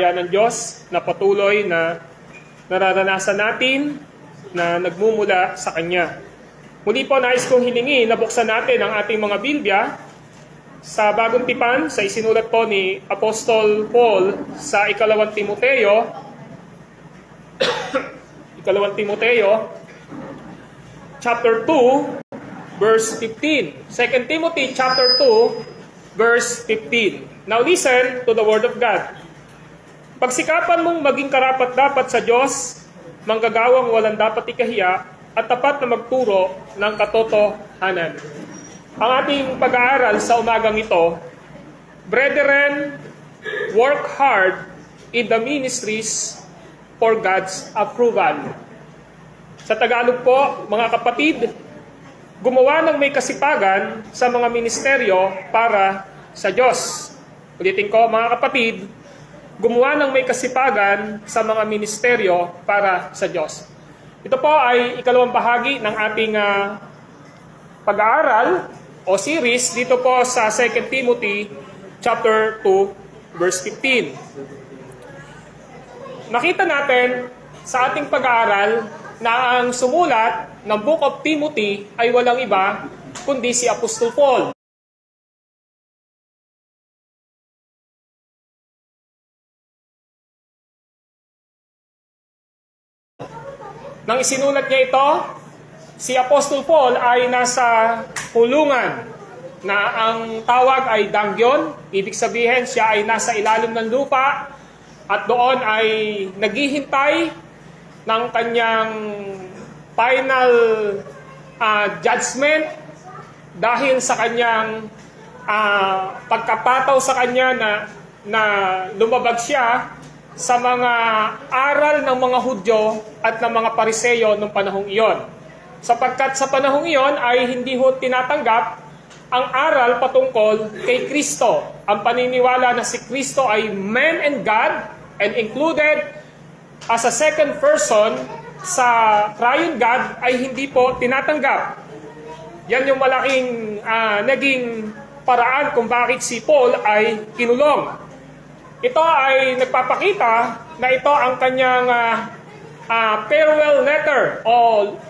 ng Diyos na patuloy na nararanasan natin na nagmumula sa Kanya. Muli po, nais kong hilingin na buksan natin ang ating mga Biblia sa Bagong Tipan, sa isinulat po ni Apostol Paul sa Ikalawang Timoteo, chapter 2, verse 15. 2 Timothy chapter 2, verse 15. Now listen to the Word of God. Pagsikapan mong maging karapat-dapat sa Diyos, manggagawang walang dapat ikahiya, at tapat na magturo ng katotohanan. Ang ating pag-aaral sa umagang ito, Brethren, work hard in the ministries for God's approval. Sa Tagalog po, mga kapatid, gumawa ng may kasipagan sa mga ministeryo para sa Diyos. Ulitin ko, mga kapatid, gumawa ng may kasipagan sa mga ministeryo para sa Diyos. Ito po ay ikalawang bahagi ng ating pag-aaral o series dito po sa 2 Timothy chapter 2, verse 15. Nakita natin sa ating pag-aaral na ang sumulat ng Book of Timothy ay walang iba kundi si Apostol Paul. Nang isinulat niya ito, si Apostol Paul ay nasa kulungan na ang tawag ay dangyon. Ibig sabihin siya ay nasa ilalim ng lupa at doon ay naghihintay ng kanyang final judgment dahil sa kanyang pagkapataw sa kanya na lumabag siya sa mga aral ng mga Hudyo at ng mga Pariseyo noong panahong iyon. Sapagkat sa panahong iyon ay hindi ho tinatanggap ang aral patungkol kay Kristo. Ang paniniwala na si Kristo ay man and God and included as a second person sa triune God ay hindi po tinatanggap. Yan yung malaking naging paraan kung bakit si Paul ay kinulong. Ito ay nagpapakita na ito ang kanyang farewell letter o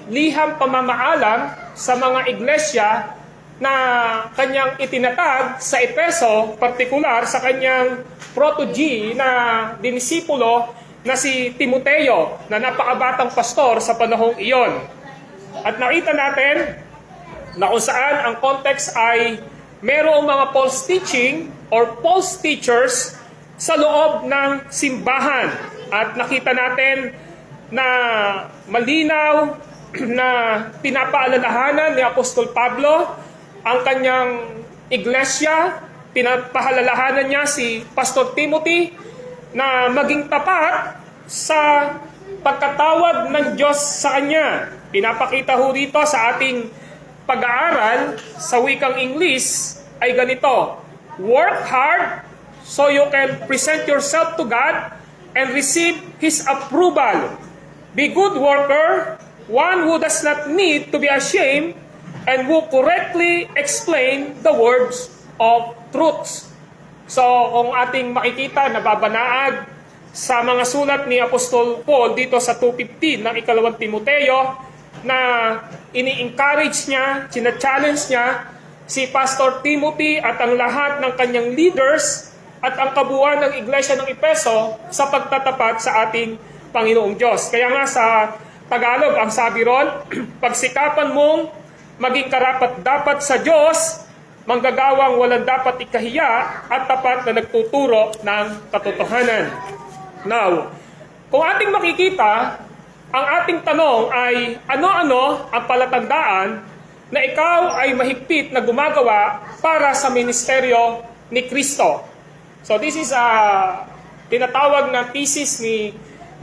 liham pamamaalam sa mga iglesia na kanyang itinatag sa Efeso, partikular sa kanyang protege na dinisipulo na si Timoteo, na napakabatang pastor sa panahong iyon. At nakita natin na kung saan ang context ay merong mga false teaching or false teachers sa loob ng simbahan. At nakita natin na malinaw na pinapaalalahanan ni Apostol Pablo ang kanyang iglesia, pinapahalalahanan niya si Pastor Timothy na maging tapat sa pagkatawag ng Diyos sa kanya. Pinapakita ho dito sa ating pag-aaral sa wikang English ay ganito: work hard so you can present yourself to God and receive His approval. Be good worker, one who does not need to be ashamed and who correctly explain the words of truth. So, kung ating makikita, nababanaag sa mga sulat ni Apostol Paul dito sa 2:15 ng ikalawang Timoteo na ini-encourage niya, sina-challenge niya si Pastor Timothy at ang lahat ng kanyang leaders at ang kabuuan ng Iglesia ng Efeso sa pagtatapat sa ating Panginoong Diyos. Kaya nga sa Tagalog, ang sabi ron, pagsikapan mong maging karapat-dapat sa Diyos, manggagawang walang dapat ikahiya at tapat na nagtuturo ng katotohanan. Now, kung ating makikita, ang ating tanong ay ano-ano ang palatandaan na ikaw ay mahigpit na gumagawa para sa ministeryo ni Kristo. So this is a tinatawag na thesis ni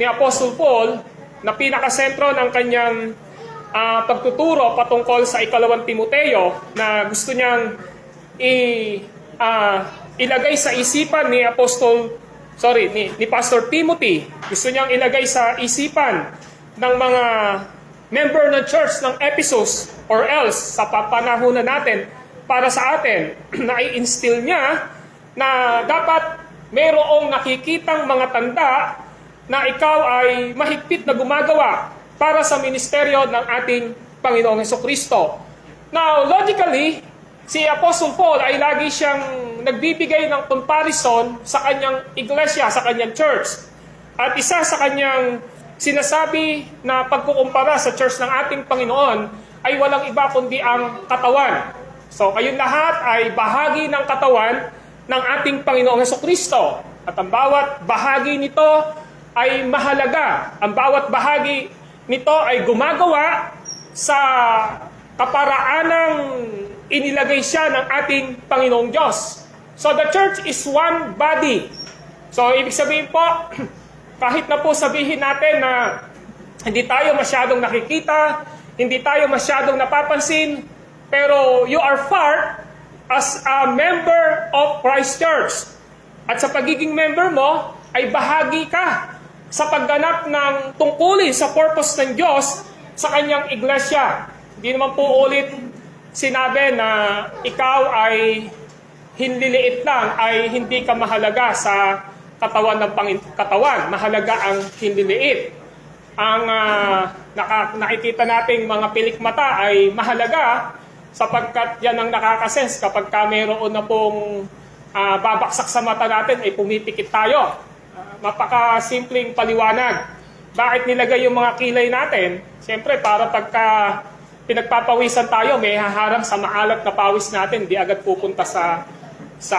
Apostle Paul na pinakasentro ng kanyang pagtuturo patungkol sa ikalawang Timoteo na gusto niyang ilagay sa isipan ni Pastor Timothy. Gusto niyang ilagay sa isipan ng mga member ng church ng Ephesus or else sa papanahunan natin para sa atin na i-instill niya na dapat mayroong nakikitang mga tanda na ikaw ay mahigpit na gumagawa para sa ministeryo ng ating Panginoong Hesukristo. Now, logically, si Apostle Paul ay lagi siyang nagbibigay ng comparison sa kanyang iglesia, sa kanyang church. At isa sa kanyang sinasabi na pagkukumpara sa church ng ating Panginoon ay walang iba kundi ang katawan. So, kayong lahat ay bahagi ng katawan ng ating Panginoong Hesukristo. At ang bawat bahagi nito ay mahalaga. Ang bawat bahagi nito ay gumagawa sa kaparaanang inilagay siya ng ating Panginoong Diyos. So the church is one body. So ibig sabihin po, kahit na po sabihin natin na hindi tayo masyadong nakikita, hindi tayo masyadong napapansin, pero you are part as a member of Christ Church. At sa pagiging member mo, ay bahagi ka sa pagganap ng tungkulin sa purpose ng Diyos sa kanyang iglesia. Hindi naman po ulit sinabi na ikaw ay hinliliit lang, ay hindi ka mahalaga sa katawan ng katawan. Mahalaga ang hinliliit. Ang nakikita nating mga pilikmata ay mahalaga sapagkat yan ang nakakasense kapag ka mayroon na pong babaksak sa mata natin ay pumipikit tayo. Mapaka-simpleng paliwanag. Bakit nilagay yung mga kilay natin? Siyempre, para pagka pinagpapawisan tayo, may haharang sa maalat na pawis natin, di agad pupunta sa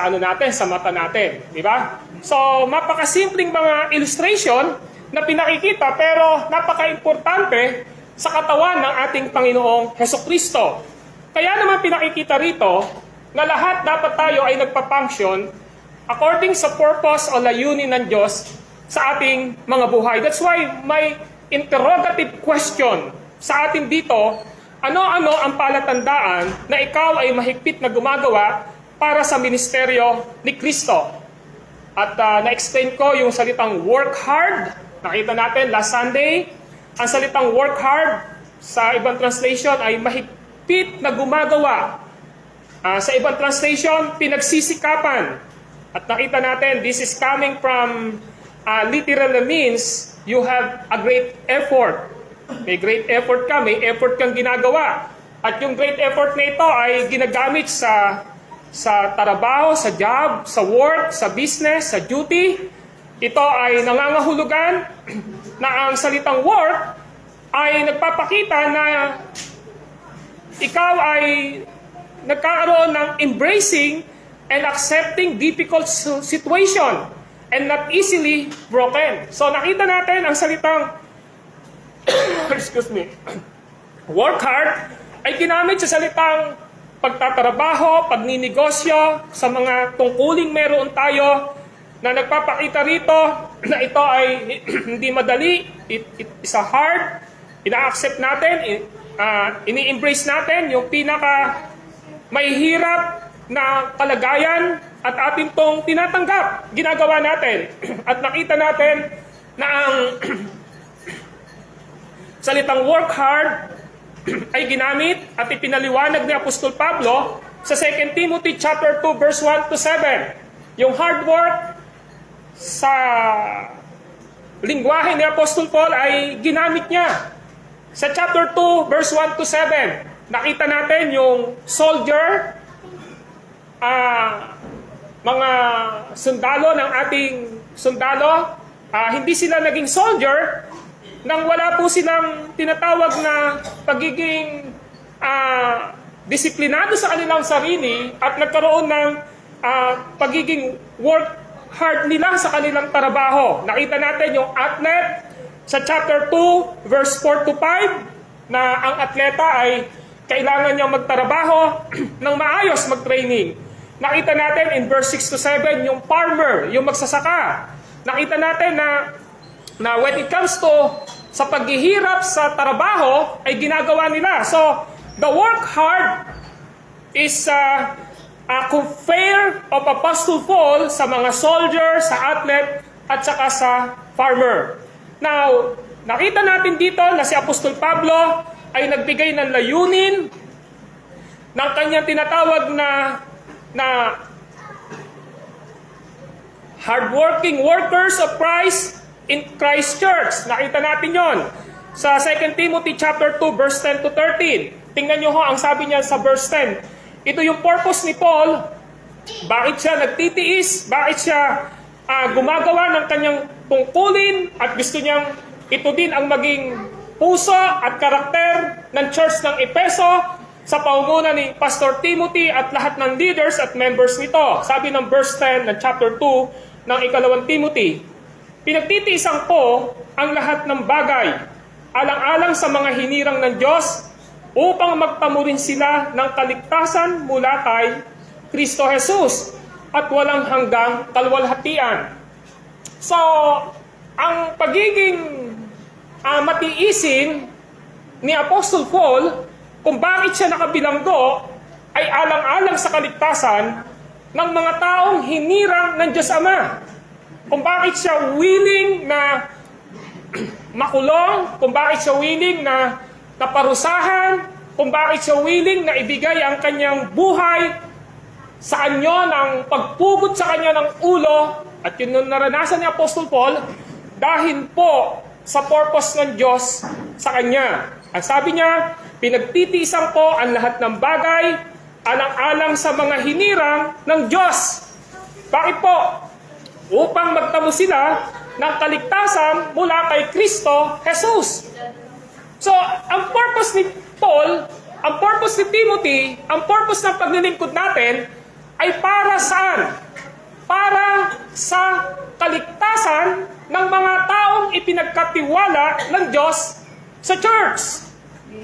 ano natin, sa mata natin. Di ba? So, mapaka-simpleng mga illustration na pinakikita, pero napaka-importante sa katawan ng ating Panginoong Hesukristo. Kaya naman pinakikita rito na lahat dapat tayo ay nagpa-function according sa purpose o layunin ng Diyos sa ating mga buhay. That's why may interrogative question sa atin dito, ano-ano ang palatandaan na ikaw ay mahigpit na gumagawa para sa ministeryo ni Kristo? At na-explain ko yung salitang work hard. Nakita natin last Sunday, ang salitang work hard sa ibang translation ay mahigpit na gumagawa. Sa ibang translation, pinagsisikapan. At nakita natin, this is coming from literal means you have a great effort. May great effort ka, may effort kang ginagawa. At yung great effort na ito ay ginagamit sa trabaho, sa job, sa work, sa business, sa duty. Ito ay nangangahulugan na ang salitang work ay nagpapakita na ikaw ay nagkakaroon ng embracing and accepting difficult situation and not easily broken. So nakita natin ang salitang excuse me, work hard ay ginamit sa salitang pagtatrabaho, pagninegosyo, sa mga tungkuling meron tayo na nagpapakita rito na ito ay hindi madali, it is a hard, ina-accept natin, ini-embrace natin yung pinaka may hirap na kalagayan at atin tong tinatanggap, ginagawa natin. At nakita natin na ang salitang work hard ay ginamit at ipinaliwanag ni Apostol Pablo sa 2 Timothy chapter 2 verse 1 to 7. Yung hard work sa lingwahe ni Apostol Paul ay ginamit niya. Sa chapter 2 verse 1 to 7, nakita natin yung soldier, mga sundalo ng ating sundalo, hindi sila naging soldier nang wala po silang tinatawag na pagiging disiplinado sa kanilang sarili at nagkaroon ng pagiging work hard nila sa kanilang trabaho. Nakita natin yung athlete sa chapter 2 verse 4 to 5 na ang atleta ay kailangan niyang magtrabaho ng maayos, mag-training. Nakita natin in verse 6 to 7 yung farmer, yung magsasaka. Nakita natin na when it comes to sa paghihirap sa trabaho ay ginagawa nila. So, the work hard is a compare of Apostle Paul sa mga soldier, sa athlete, at saka sa farmer. Now, nakita natin dito na si Apostol Pablo ay nagbigay ng layunin ng kanyang tinatawag na hardworking workers of Christ in Christ Church. Nakita natin yon sa 2 Timothy chapter 2 verse 10 to 13. Tingnan nyo ho ang sabi niya sa verse 10. Ito yung purpose ni Paul. Bakit siya nagtitiis? Bakit siya gumagawa ng kanyang tungkulin? At gusto niyang ito din ang maging puso at karakter ng church ng Efeso sa pangunguna ni Pastor Timothy at lahat ng leaders at members nito. Sabi ng verse 10 ng chapter 2 ng ikalawang Timothy, pinagtitiisan ko ang lahat ng bagay, alang-alang sa mga hinirang ng Diyos, upang magtamo rin sila ng kaligtasan mula kay Kristo Jesus at walang hanggang kalwalhatian. So, ang pagiging matiisin ni Apostle Paul, kung bakit siya nakabilanggo, ay alang-alang sa kaligtasan ng mga taong hinirang ng Diyos Ama. Kung bakit siya willing na makulong, kung bakit siya willing na parusahan, kung bakit siya willing na ibigay ang kanyang buhay sa anyo ng pagpugot sa kanya ng ulo, at yun nung naranasan ni Apostle Paul, dahil po sa purpose ng Diyos sa kanya. Ang sabi niya, pinagtitiisan ko ang lahat ng bagay, alang-alang sa mga hinirang ng Diyos. Bakit po? Upang magtamo sila ng kaligtasan mula kay Kristo Jesus. So, ang purpose ni Paul, ang purpose ni Timothy, ang purpose ng paglilingkod natin ay para saan? Para sa kaligtasan ng mga taong ipinagkatiwala ng Diyos sa church.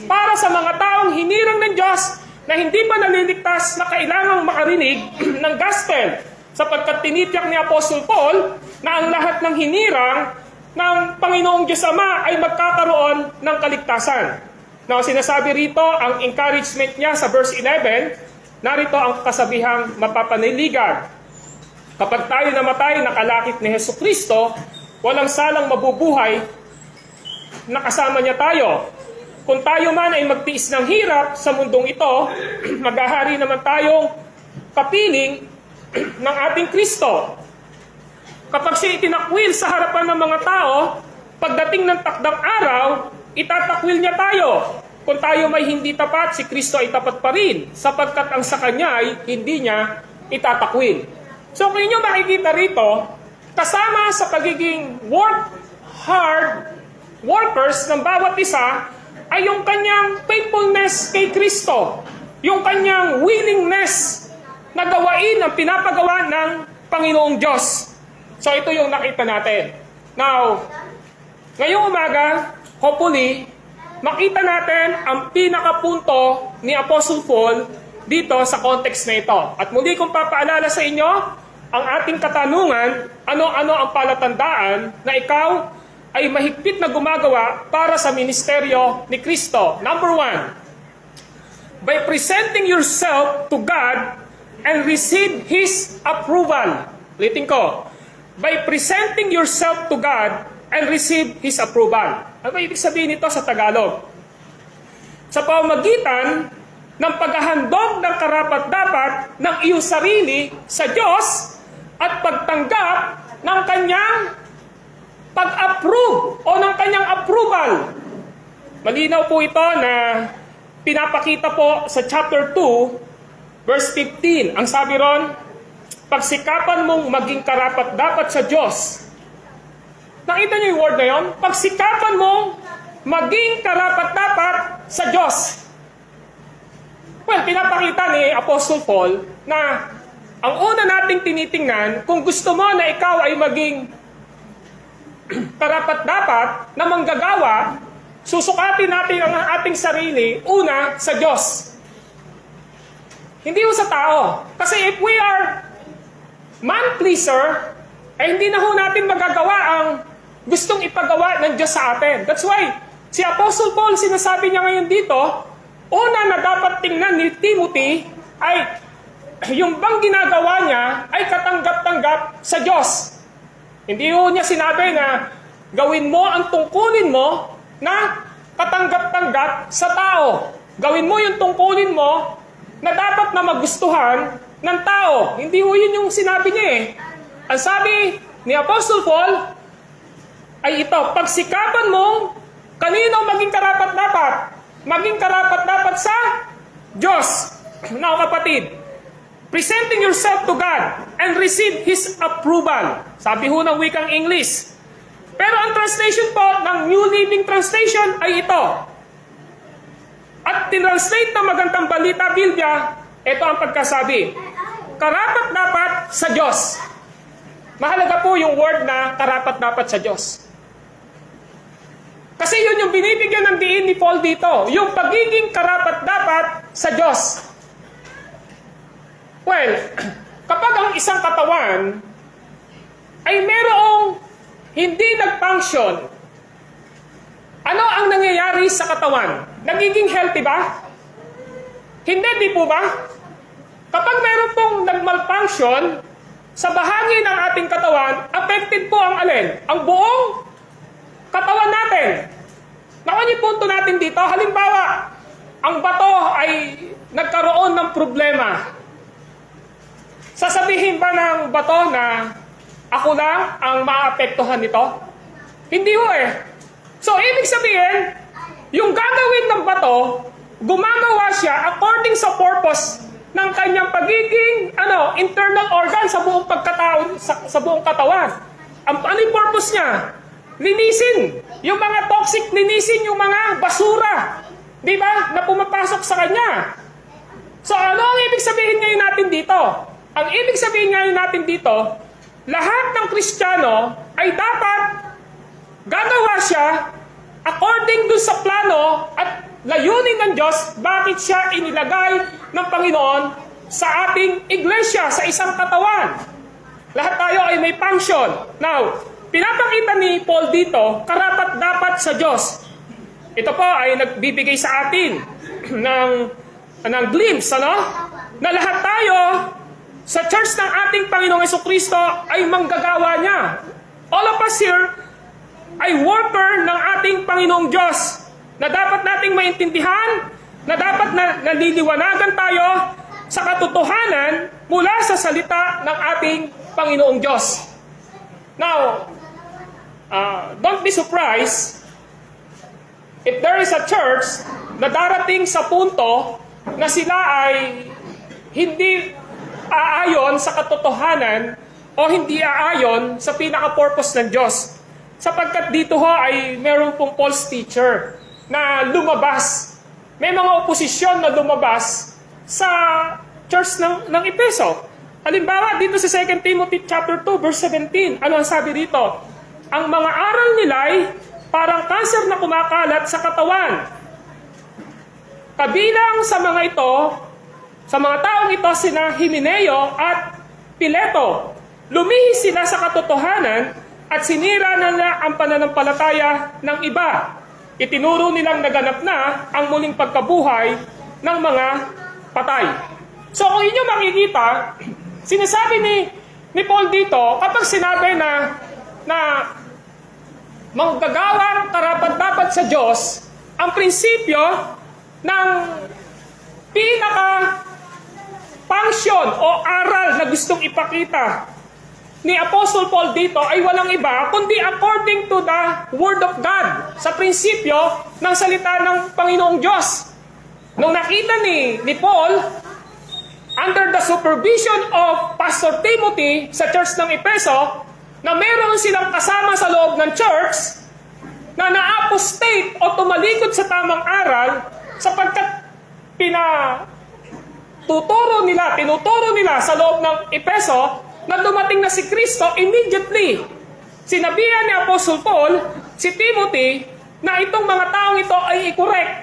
Para sa mga taong hinirang ng Diyos na hindi pa naliligtas na kailangang makarinig ng gospel. Sapagkat tinitiyak ni Apostle Paul na ang lahat ng hinirang ng Panginoong Diyos Ama ay magkakaroon ng kaligtasan. Now, sinasabi rito, ang encouragement niya sa verse 11, narito ang kasabihang mapapaniligan. Kapag tayo namatay nakalakip ni Hesus Kristo, walang salang mabubuhay na kasama niya tayo. Kung tayo man ay magtiis ng hirap sa mundong ito, maghahari naman tayong kapiling ng ating Kristo. Kapag siya itinakwil sa harapan ng mga tao, pagdating ng takdang araw, itatakwil niya tayo. Kung tayo may hindi tapat, si Kristo ay tapat pa rin, sapagkat ang sa Kanya ay hindi niya itatakwil. So kung inyo makikita rito, kasama sa pagiging hard workers ng bawat isa, ay yung kanyang faithfulness kay Kristo. Yung kanyang willingness na gawain ang pinapagawa ng Panginoong Diyos. So ito yung nakita natin. Now, ngayong umaga, hopefully, makita natin ang pinakapunto ni Apostle Paul dito sa context na ito. At muli kong papaalala sa inyo, ang ating katanungan, ano-ano ang palatandaan na ikaw ay mahigpit na gumagawa para sa ministeryo ni Kristo. Number 1, by presenting yourself to God and receive His approval. Ulitin ko, by presenting yourself to God and receive His approval. Ano ba ibig sabihin nito sa Tagalog? Sa pamamagitan ng paghahandog ng karapat-dapat ng iyong sarili sa Diyos at pagtanggap ng Kanyang pag-approve o ng Kanyang approval. Malinaw po ito na pinapakita po sa chapter 2, verse 15. Ang sabi ron, pagsikapan mong maging karapat-dapat sa Diyos. Nakita niyo yung word na yun? Pagsikapan mong maging karapat-dapat sa Diyos. Well, pinapakita ni Apostle Paul na ang una nating tinitingnan, kung gusto mo na ikaw ay maging karapat-dapat na manggagawa, susukatin natin ang ating sarili, una, sa Diyos. Hindi sa tao. Kasi if we are man-pleaser, ay hindi na ho natin magagawa ang gustong ipagawa ng Diyos sa atin. That's why, si Apostle Paul, sinasabi niya ngayon dito, una na dapat tingnan ni Timothy ay yung bang ginagawa niya ay katanggap-tanggap sa Diyos. Hindi ho niya sinabi na gawin mo ang tungkulin mo na katanggap-tanggap sa tao. Gawin mo yung tungkulin mo na dapat na magustuhan ng tao. Hindi ho yun yung sinabi niya eh. Ang sabi ni Apostle Paul ay ito, pagsikapan mo kanino maging karapat-dapat? Maging karapat-dapat sa Diyos. Now kapatid, presenting yourself to God and receive His approval. Sabi ho ng wikang English. Pero ang translation po ng New Living Translation ay ito. At tinranslate ng Magandang Balita Biblia, ito ang pagkasabi. Karapat-dapat sa Diyos. Mahalaga po yung word na karapat-dapat sa Diyos. Kasi yun yung binibigyan ng diin ni Paul dito. Yung pagiging karapat-dapat sa Diyos. Well, kapag ang isang katawan ay merong hindi nag-function, ano ang nangyayari sa katawan? Nagiging healthy ba? Hindi, di po ba? Kapag meron pong nag-malfunction sa bahagi ng ating katawan, affected po ang alin? Ang buong katawan natin. Nakuha niyo punto natin dito. Halimbawa, ang bato ay nagkaroon ng problema. Sasabihin ba ng bato na ako lang ang maapektuhan nito? Hindi ho eh. So, ibig sabihin, yung gagawin ng bato, gumagawa siya according sa purpose ng kanyang pagiging internal organ sa buong pagkatao, sa buong katawan. Ano yung purpose niya? Linisin. Yung mga toxic, linisin yung mga basura. Di ba? Na pumapasok sa kanya. So, ano ang ibig sabihin ngayon natin dito? Ang ibig sabihin ngayon natin dito, lahat ng Kristiyano ay dapat gagawa siya according dun sa plano at layunin ng Diyos bakit siya inilagay ng Panginoon sa ating iglesia, sa isang katawan. Lahat tayo ay may function. Now, pinapakita ni Paul dito, karapat-dapat sa Diyos. Ito po ay nagbibigay sa atin ng glimpse, na lahat tayo sa church ng ating Panginoong Jesucristo ay manggagawa niya. All of us here ay worker ng ating Panginoong Diyos na dapat nating maintindihan, na dapat naliliwanagan tayo sa katotohanan mula sa salita ng ating Panginoong Diyos. Now, don't be surprised if there is a church na darating sa punto na sila ay hindi aayon sa katotohanan o hindi aayon sa pinaka-purpose ng Diyos. Sapagkat dito ho ay meron pong false teacher na lumabas. May mga oposisyon na lumabas sa church ng Efeso. Halimbawa, dito sa 2 Timothy chapter 2, verse 17, ano ang sabi dito? Ang mga aral nila ay parang kanser na kumakalat sa katawan. Kabilang sa mga ito, sa mga taong ito, sina Himeneo at Pileto. Lumihis sila sa katotohanan at sinira nila ang pananampalataya ng iba. Itinuro nilang naganap na ang muling pagkabuhay ng mga patay. So kung inyo makikita, sinasabi ni Paul dito, kapag sinabi na manggagawang karapat-dapat sa Diyos, ang prinsipyo ng pinaka-function o aral na gustong ipakita ni Apostle Paul dito ay walang iba kundi according to the Word of God, sa prinsipyo ng salita ng Panginoong Diyos. Nung nakita ni Paul, under the supervision of Pastor Timothy sa church ng Efeso, na meron silang kasama sa loob ng church na na-apostate o tumalikod sa tamang aral sapagkat tinuturo nila sa loob ng Efeso na dumating na si Kristo. Immediately sinabihan ni Apostle Paul si Timothy na itong mga taong ito ay i-correct.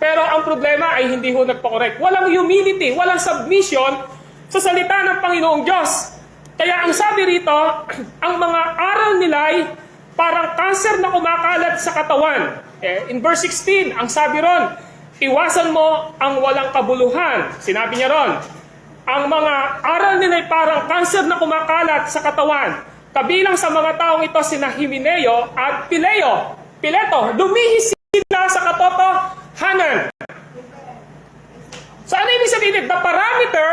Pero ang problema ay hindi ho nagpa-correct. Walang humility, walang submission sa salita ng Panginoong Diyos. Kaya ang sabi rito, ang mga aral nila ay parang kanser na kumakalat sa katawan. In verse 16, ang sabi ron, iwasan mo ang walang kabuluhan. Sinabi niya ron, ang mga aral nila ay parang kanser na kumakalat sa katawan. Kabilang sa mga taong ito sina Himeneo at Pileto. Lumihis sila sa katotohanan. So ano ibig sabihin? The parameter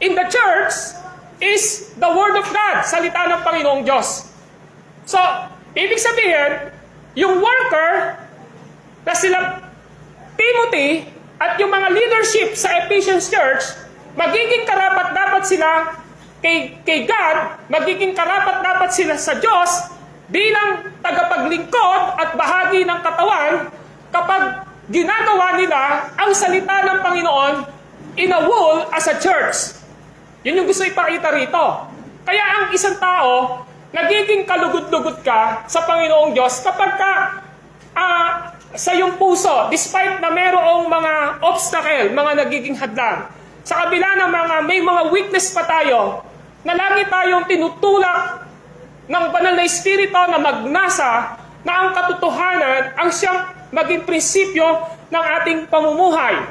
in the church is the Word of God, salita ng Panginoong Diyos. So, ibig sabihin, yung worker na sila Timothy at yung mga leadership sa Ephesians Church, magiging karapat-dapat sila kay God, magiging karapat-dapat sila sa Diyos bilang tagapaglingkod at bahagi ng katawan kapag ginagawa nila ang salita ng Panginoon in a whole as a church. Yun yung gusto ipakita rito. Kaya ang isang tao, nagiging kalugod-lugod ka sa Panginoong Diyos kapag ka sa iyong puso, despite na mayroong mga obstacle, mga nagiging hadlang, sa kabila ng may mga weakness pa tayo, na lagi tayong tinutulak ng banal na Espiritu na magnasa na ang katotohanan ang siyang maging prinsipyo ng ating pamumuhay.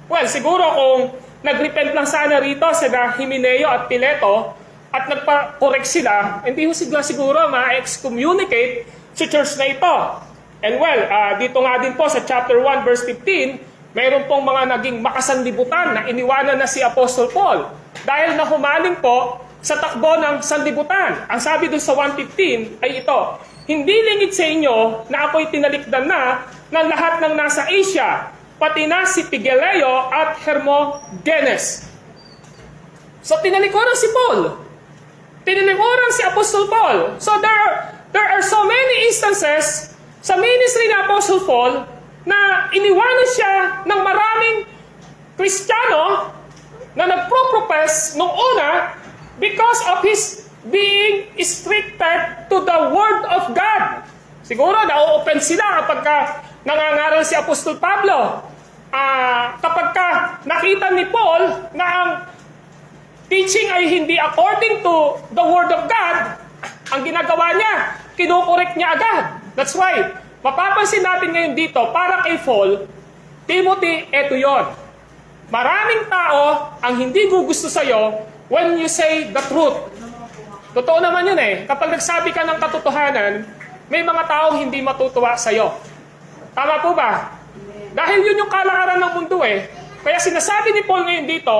Well, siguro kung nag-repent lang sana rito sila Himeneo at Pileto at nagpa-correct sila, hindi ho siguro ma-excommunicate sa church na ito. And well, dito nga din po sa chapter 1 verse 15, mayroon pong mga naging makasanlibutan na iniwanan na si Apostle Paul dahil nahumaling po sa takbo ng sanlibutan. Ang sabi doon sa 1:15 ay ito, hindi lingid sa inyo na ako'y tinalikdan na ng lahat ng nasa Asia, pati na si Pigeleo at Hermogenes. So tinalikuran si Paul. Tinalikuran si Apostle Paul. So there are so many instances sa ministry ni Apostle Paul na iniwanan siya ng maraming Kristiyano na nagpro-profess nung una because of his being restricted to the Word of God. Siguro na-open sila kapag nangangaral si Apostol Pablo. Kapag nakita ni Paul na ang teaching ay hindi according to the Word of God, ang ginagawa niya, kinukorek niya agad. That's why, mapapansin natin ngayon dito, para kay Paul, Timothy, eto yon. Maraming tao ang hindi gugusto sa'yo when you say the truth. Totoo naman yun eh. Kapag nagsabi ka ng katotohanan, may mga tao hindi matutuwa sa'yo. Tama po ba? Dahil yun yung kalakaran ng mundo eh. Kaya sinasabi ni Paul ngayon dito,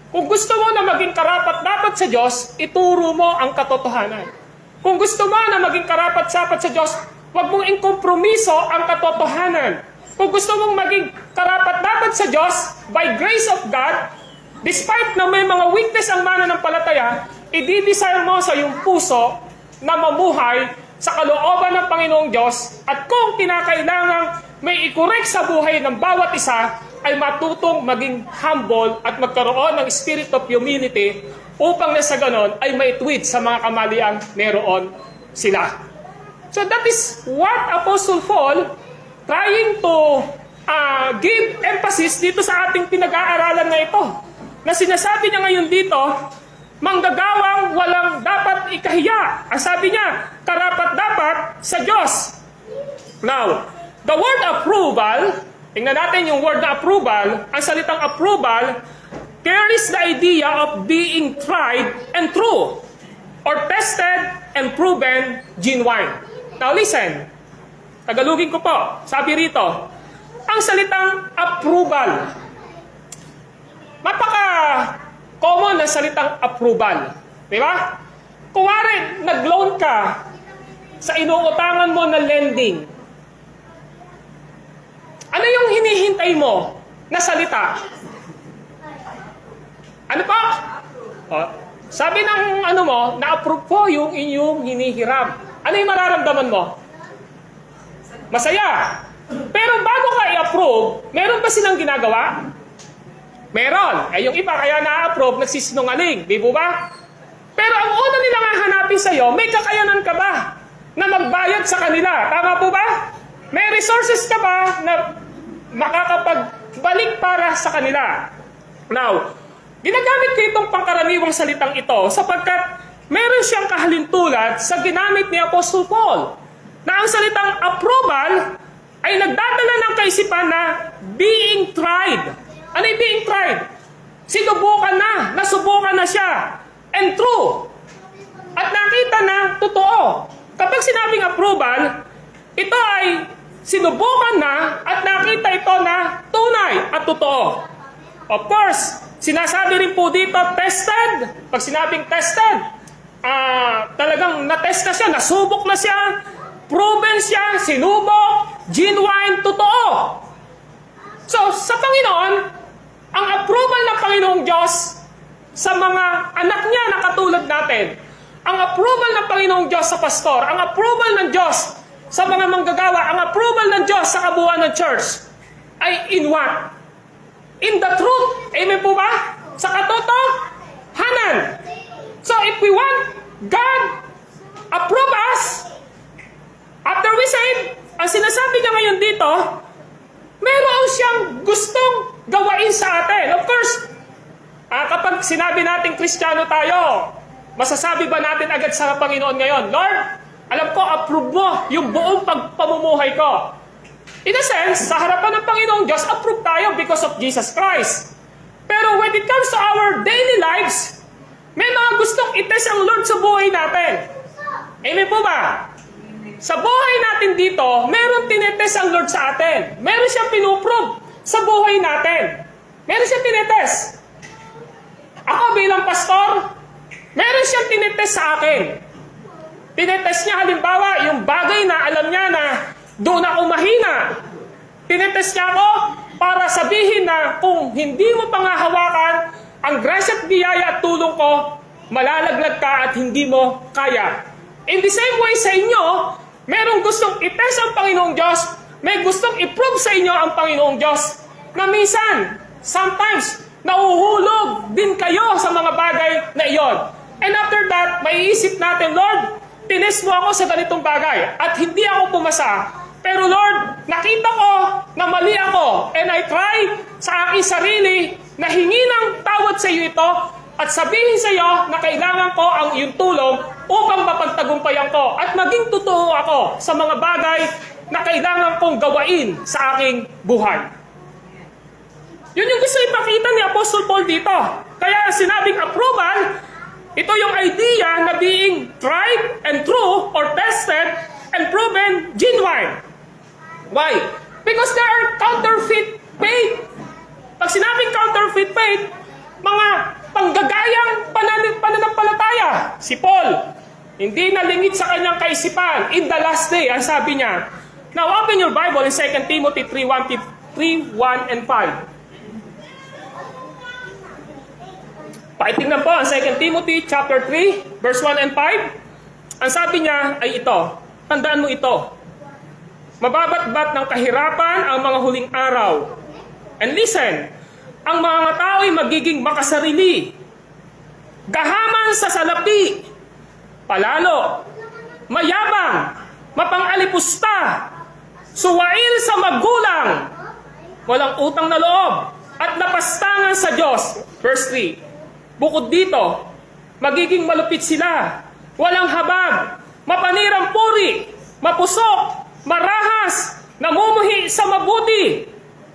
kung gusto mo na maging karapat-dapat sa Diyos, ituro mo ang katotohanan. Kung gusto mo na maging karapat-dapat sa Diyos, huwag mong inkompromiso ang katotohanan. Kung gusto mong maging karapat-dapat sa Diyos, by grace of God, despite na may mga weakness ang mananampalataya, i-desire mo sa iyong puso na mamuhay sa kalooban ng Panginoong Diyos at kung kinakailangang may i-correct sa buhay ng bawat isa, ay matutong maging humble at magkaroon ng spirit of humility upang na sa ganon ay maitwid sa mga kamaliang meron sila. So that is what Apostle Paul trying to give emphasis dito sa ating pinag-aaralan na ito. Na sinasabi niya ngayon dito, manggagawang walang dapat ikahiya. Ang sabi niya, karapat-dapat sa Diyos. Now, the word approval, tingnan natin yung word na approval, ang salitang approval carries the idea of being tried and true, or tested and proven genuine. Now listen, Tagalogin ko po, sabi rito, ang salitang approval, Mapaka-common na salitang approval. Di ba? Kuwari, nag-loan ka sa inuutangan mo na lending. Ano yung hinihintay mo na salita? Ano pa? Sabi ng na-approve po yung inyong hinihiram. Ano yung mararamdaman mo? Masaya. Pero bago ka i-approve, meron ba silang ginagawa? Meron. Yung iba kaya na-approve, nagsisinungaling. Di ba? Pero ang una nilang hahanapin sa'yo, may kakayanan ka ba na magbayad sa kanila? Tama po ba? May resources ka ba na makakapagbalik para sa kanila? Now, ginagamit ko itong pangkaraniwang salitang ito sapagkat meron siyang kahalintulad sa ginamit ni Apostle Paul na ang salitang approval ay nagdadala ng kaisipan na being tried. Ano yung being tried? Sinubukan na, nasubukan na siya. And true. At nakita na totoo. Kapag sinabing approval, ito ay sinubukan na at nakita ito na tunay at totoo. Of course, Sinasabi rin po dito, tested. Pag sinabing tested, talagang natest na siya, nasubok na siya, proven siya, sinubok, genuine, totoo. So, sa Panginoon, ang approval ng Panginoong Diyos sa mga anak niya na katulad natin, ang approval ng Panginoong Diyos sa pastor, ang approval ng Diyos sa mga manggagawa, ang approval ng Diyos sa kabuuan ng church, ay in what? In the truth. Amen po ba? Sa katotohanan. So if we want God approve us, after we save, ang sinasabi niya ngayon dito, meron siyang gustong gawain sa atin. Of course, kapag sinabi natin Kristiyano tayo, masasabi ba natin agad sa Panginoon ngayon, Lord, alam ko, approve mo yung buong pamumuhay ko. In a sense, sa harapan ng Panginoong Diyos, approve tayo because of Jesus Christ. Pero when it comes to our daily lives, may mga gustong itest ang Lord sa buhay natin. Amen po ba? Sa buhay natin dito, meron tinetest ang Lord sa atin. Meron siyang pinuprove sa buhay natin. Meron siyang tinetest. Ako bilang pastor, meron siyang tinetest sa akin. Tinetest niya halimbawa yung bagay na alam niya na doon ako mahina. Tinetest niya ako para sabihin na kung hindi mo pangahawakan ang grasya at biyaya at tulong ko, malalaglag ka at hindi mo kaya. In the same way sa inyo, merong gustong itest ang Panginoong Diyos, may gustong i-prove sa inyo ang Panginoong Diyos na minsan, sometimes, nauhulog din kayo sa mga bagay na iyon. And after that, maiisip natin, Lord, tinest mo ako sa ganitong bagay at hindi ako pumasa. Pero Lord, nakita ko na mali ako and I try sa aking sarili na hingi ng tawad sa iyo ito at sabihin sa iyo na kailangan ko ang iyong tulong upang mapagtagumpayan ko at maging totoo ako sa mga bagay na kailangan kong gawain sa aking buhay. Yun yung gusto ipakita ni Apostle Paul dito. Kaya sinabing approval, ito yung idea na being tried and true or tested and proven genuine. Why? Because there are counterfeit faith. Pag sinabing counterfeit faith, mga panggagayang pananampalataya. Si Paul, hindi nalingid sa kanyang kaisipan. In the last day, ang sabi niya. Now open your Bible in 2 Timothy 3:1 and 5. Pakitingnan po ang 2 Timothy chapter 3, verse 1 and 5. Ang sabi niya ay ito, tandaan mo ito, mababatbat ng kahirapan ang mga huling araw. And listen, ang mga tao ay magiging makasarili, gahaman sa salapi, palalo, mayabang, mapang-alipusta, suwail sa magulang, walang utang na loob, at napastangan sa Diyos. Verse 3. Bukod dito, magiging malupit sila, walang habag, mapanirang puri, mapusok, marahas, namumuhi sa mabuti.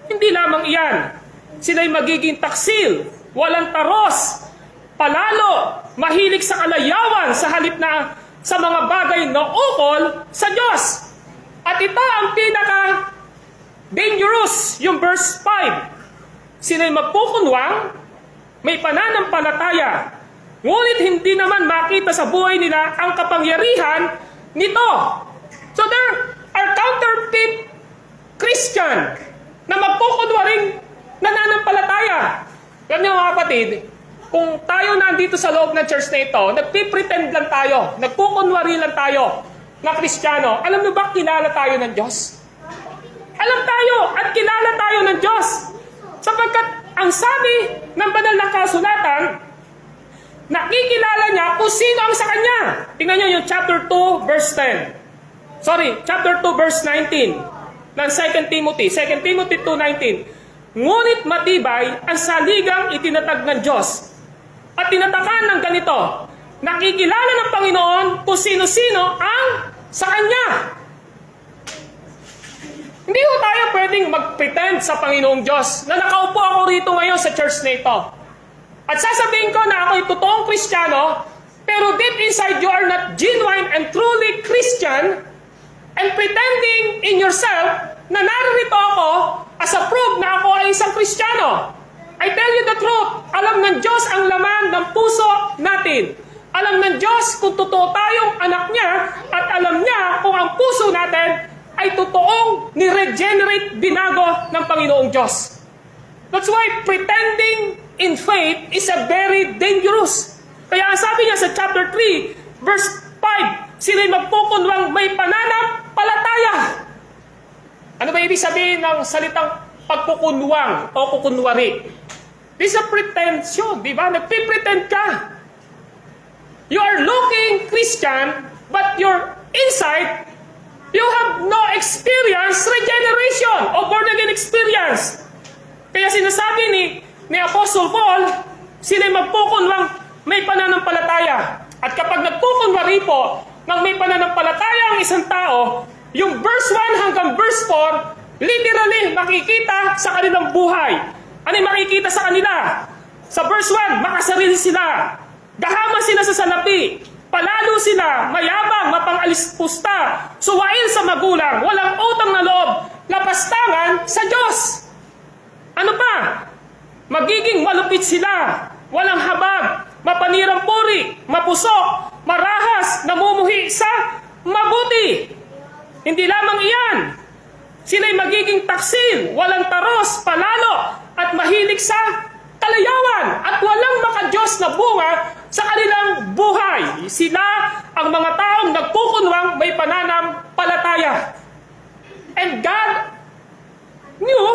Hindi lamang iyan, sila'y magiging taksil, walang taros, palalo, mahilig sa kalayawan sa halip na sa mga bagay na ukol sa Diyos. At ito ang pinaka-dangerous, yung verse 5. Sila'y magpukunwang, may pananampalataya, ngunit hindi naman makita sa buhay nila ang kapangyarihan nito. So there are counterfeit Christian na magkukunwaring nananampalataya. Alam niyo mga kapatid, kung tayo nandito sa loob ng church na ito, nagpipretend lang tayo, nagkukunwari lang tayo na Kristiyano, alam niyo ba kilala tayo ng Diyos? Alam tayo at kilala tayo ng Diyos. Sapagkat ang sabi ng banal na kasulatan, nakikilala niya kung sino ang sa Kanya. Tingnan niyo yung chapter 2, verse 10. Chapter 2, verse 19 ng 2 Timothy. 2 Timothy 2:19. Ngunit matibay ang saligang itinatag ng Diyos. At tinatakan ng ganito, nakikilala ng Panginoon kung sino-sino ang sa Kanya. Hindi ko tayo pwedeng mag-pretend sa Panginoong Diyos na nakaupo ako rito ngayon sa church na ito. At sasabihin ko na ako'y totoong Kristiyano, pero deep inside you are not genuine and truly Christian and pretending in yourself na narito ako as a proof na ako ay isang Kristiyano. I tell you the truth, alam ng Diyos ang laman ng puso natin. Alam ng Diyos kung totoo tayong anak niya at alam niya kung ang puso natin ay totoong ni-regenerate, binago ng Panginoong Diyos. That's why pretending in faith is a very dangerous. Kaya ang sabi niya sa chapter 3, verse 5, sila'y magpukunwang may pananampalataya. Ano ba ibig sabihin ng salitang pagkukunwang o kukunwari? This is a pretension, di ba? Nagpipretend ka. You are looking Christian, but your inside, you have no experience, regeneration, o born-again experience. Kaya sinasabi ni Apostle Paul, sila'y magpukunwang may pananampalataya. At kapag nagpukunwari po ng may pananampalataya ang isang tao, yung verse 1 hanggang verse 4, literally makikita sa kanilang buhay. Ano yung makikita sa kanila? Sa verse 1, makasarili sila. Gahaman sila sa salapi. Palalo sila, mayabang, mapang-alispusta, suwail sa magulang, walang utang na loob, lapastangan sa Diyos. Ano pa? Magiging malupit sila, walang habag, mapanirang puri, mapusok, marahas, namumuhi sa mabuti. Hindi lamang iyan, sila'y magiging taksil, walang taros, palalo, at mahilig sa kalayawan, at walang makadiyos na bunga sa kanilang buhay. Sila ang mga taong nagkukunwang may pananampalataya. And God knew,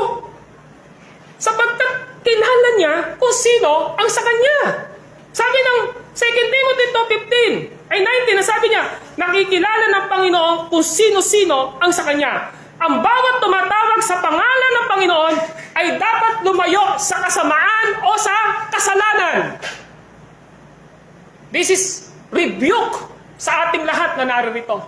sapagkat kilala niya kung sino ang sa Kanya. Sabi ng 2 Timothy 2:15 ay 19, na sabi niya, nakikilala ng Panginoon kung sino-sino ang sa Kanya. Ang bawat tumatawag sa pangalan ng Panginoon ay dapat lumayo sa kasamaan o sa kasalanan. This is rebuke sa ating lahat na naririto.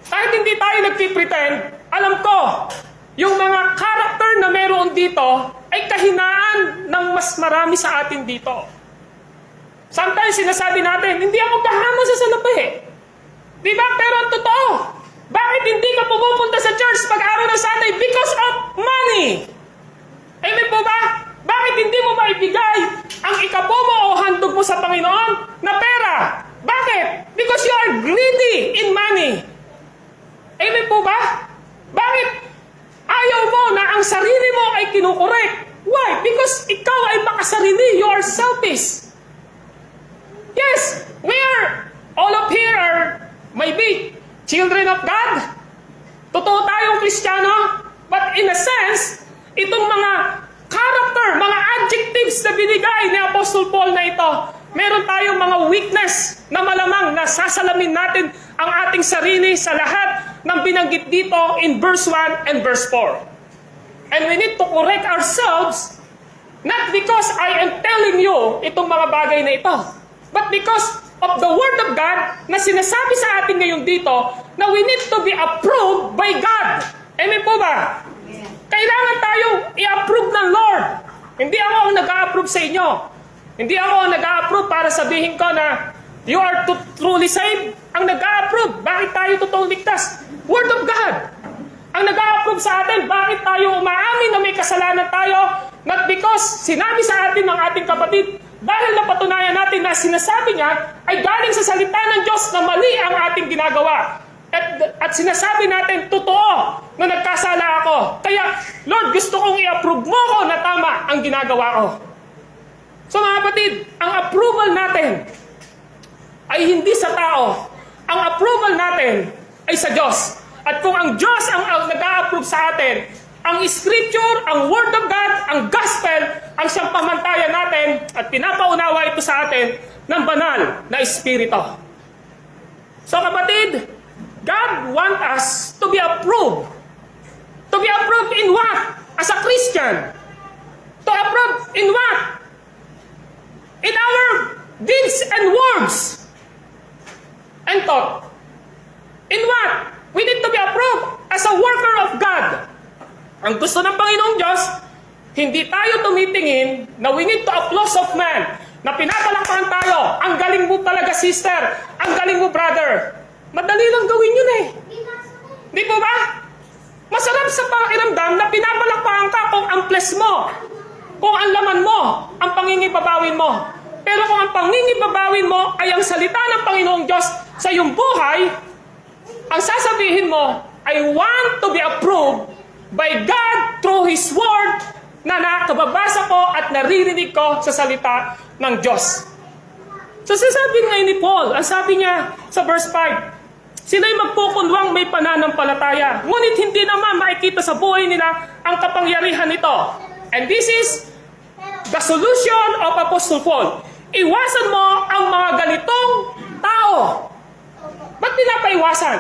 Kahit hindi tayo nagpipretend, alam ko, yung mga character na meron dito ay kahinaan ng mas marami sa atin dito. Sometimes sinasabi natin, hindi ako kahama sa salapi. Di ba? Pero ang totoo, bakit hindi ka pumupunta sa church pag-araw ng Sunday? Because of money. Amen po ba? Bakit hindi mo maibigay ang ikabomo o handog mo sa Panginoon na pera? Bakit? Because you are greedy in money. Amen po ba? Bakit ayaw mo na ang sarili mo ay kinukorek? Why? Because ikaw ay makasarili. You are selfish. Yes, we are, all of here are maybe children of God. Totoo tayong Kristiyano. But in a sense, itong mga character, mga adjectives na binigay ni Apostle Paul na ito, meron tayong mga weakness na malamang na sasalamin natin ang ating sarili sa lahat ng binanggit dito in verse 1 and verse 4. And we need to correct ourselves, not because I am telling you itong mga bagay na ito, but because of the Word of God na sinasabi sa atin ngayon dito na we need to be approved by God. Amen po ba? Kailangan tayong i-approve ng Lord. Hindi ako ang nag-a-approve sa inyo. Hindi ako ang nag-a-approve para sabihin ko na you are truly saved. Ang nag-a-approve, bakit tayo totoong ligtas? Word of God. Ang nag-a-approve sa atin, bakit tayo umaamin na may kasalanan tayo? Not because sinabi sa atin ng ating kapatid, dahil napatunayan natin na sinasabi niya ay galing sa salita ng Diyos na mali ang ating ginagawa. At sinasabi natin, totoo na nagkasala ako. Kaya, Lord, gusto kong i-approve mo ko na tama ang ginagawa ko. So mga kapatid, ang approval natin ay hindi sa tao. Ang approval natin ay sa Diyos. At kung ang Diyos ang nag-a-approve sa atin, ang Scripture, ang Word of God, ang Gospel, ang siyang pamantayan natin at pinapaunawa ito sa atin ng banal na Espiritu. So kapatid, God wants us to be approved. To be approved in what? As a Christian. To approve in what? In our deeds and words. And thought. In what? We need to be approved as a worker of God. Ang gusto ng Panginoong Diyos, hindi tayo tumitingin na we need to applause of man, na pinapalakpakan tayo. Ang galing mo talaga, sister. Ang galing mo, brother. Madali lang gawin yun eh. Di po ba? Masarap sa pakiramdam na pinapalakpakan ka kung amples mo. kung ang laman mo, ang pangingibabawin mo. Pero kung ang pangingibabawin mo ay ang salita ng Panginoong Diyos sa iyong buhay, ang sasabihin mo, I want to be approved by God through His Word na nakababasa ko at naririnig ko sa salita ng Diyos. So sasabi ngayon ni Paul, ang sabi niya sa verse 5, sila'y magpukulwang may pananampalataya, ngunit hindi naman makikita sa buhay nila ang kapangyarihan nito. And this is the solution of Apostle Paul. Iwasan mo ang mga ganitong tao. Ba't pinapaiwasan?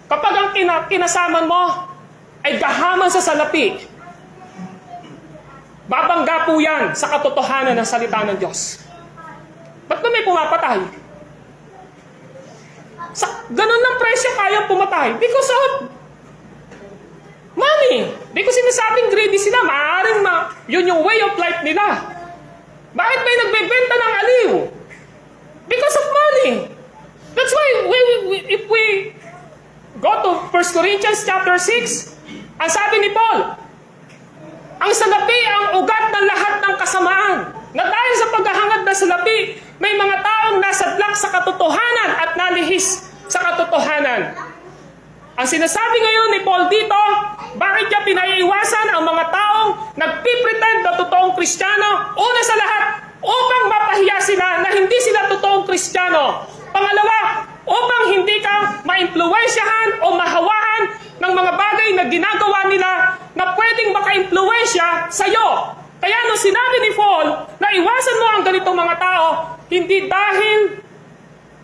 Kapag ang kinasaman mo ay gahaman sa salapi, babangga po yan sa katotohanan ng salita ng Diyos. Ba't ba may pumapatay? Sa ganun ng presyo kaya pumatay because of money. Di ko sinasabing greedy sila. Maaaring yun yung way of life nila. Bakit may nagbebenta ng aliw? Because of money. That's why if we go to 1 Corinthians chapter 6, ang sabi ni Paul, ang salapi ang ugat ng lahat ng kasamaan. Na dahil sa paghahangad na salapi, may mga taong nasadlak sa katotohanan at nalihis sa katotohanan. Ang sinasabi ngayon ni Paul dito, bakit niya pinaiiwasan ang mga taong nagpipretend na totoong Kristiyano? Una sa lahat, upang mapahiya sila na hindi sila totoong Kristiyano. Pangalawa, upang hindi ka maimpluwensyahan o mahawahan ng mga bagay na ginagawa nila na pwedeng maka-impluwensya sa iyo. Kaya nung sinabi ni Paul na iwasan mo ang ganitong mga tao, hindi dahil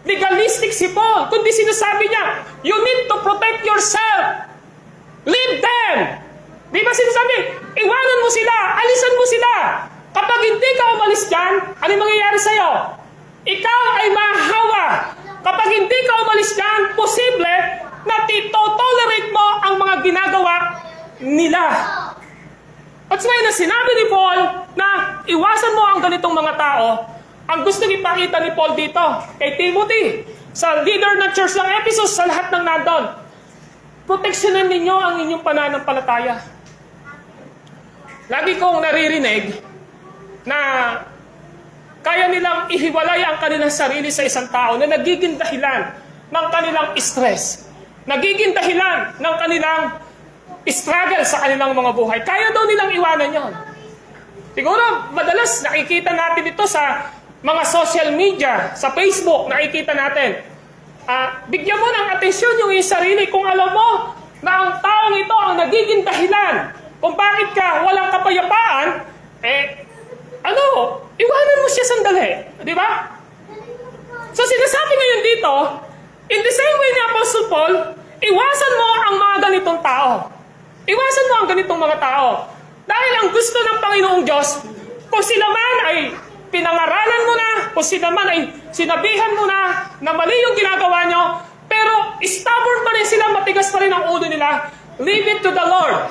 legalistic si Paul, kundi sinasabi niya, you need to protect yourself. Leave them. Di ba sinasabi, iwanan mo sila, alisan mo sila. Kapag hindi ka umalis dyan, ano mangyayari sa'yo? Ikaw ay mahahawa. Kapag hindi ka umalis dyan, posible na tolerate mo ang mga ginagawa nila. At why na sinabi ni Paul na iwasan mo ang ganitong mga tao, ang gusto ipakita ni Paul dito kay Timothy, sa leader ng church ng Ephesus, sa lahat ng nandun, proteksyonan ninyo ang inyong pananampalataya. Lagi kong naririnig na kaya nilang ihiwalay ang kanilang sarili sa isang tao na nagiging dahilan ng kanilang stress, nagiging dahilan ng kanilang struggle sa kanilang mga buhay. Kaya daw nilang iwanan yon. Siguro, madalas nakikita natin ito sa mga social media, sa Facebook, nakikita natin. Bigyan mo ng atensyon yung iyong sarili kung alam mo na ang taong ito ang nagiging dahilan kung bakit ka walang kapayapaan, iwanan mo siya sandali. Di ba? So sinasabi ngayon dito, in the same way ni Apostle Paul, iwasan mo ang mga ganitong tao. Iwasan mo ang ganitong mga tao. Dahil ang gusto ng Panginoong Diyos, kung sila man ay pinangaralan mo na, kung sila man ay sinabihan mo na mali yung ginagawa nyo, pero stubborn pa rin sila, matigas pa rin ang ulo nila, leave it to the Lord.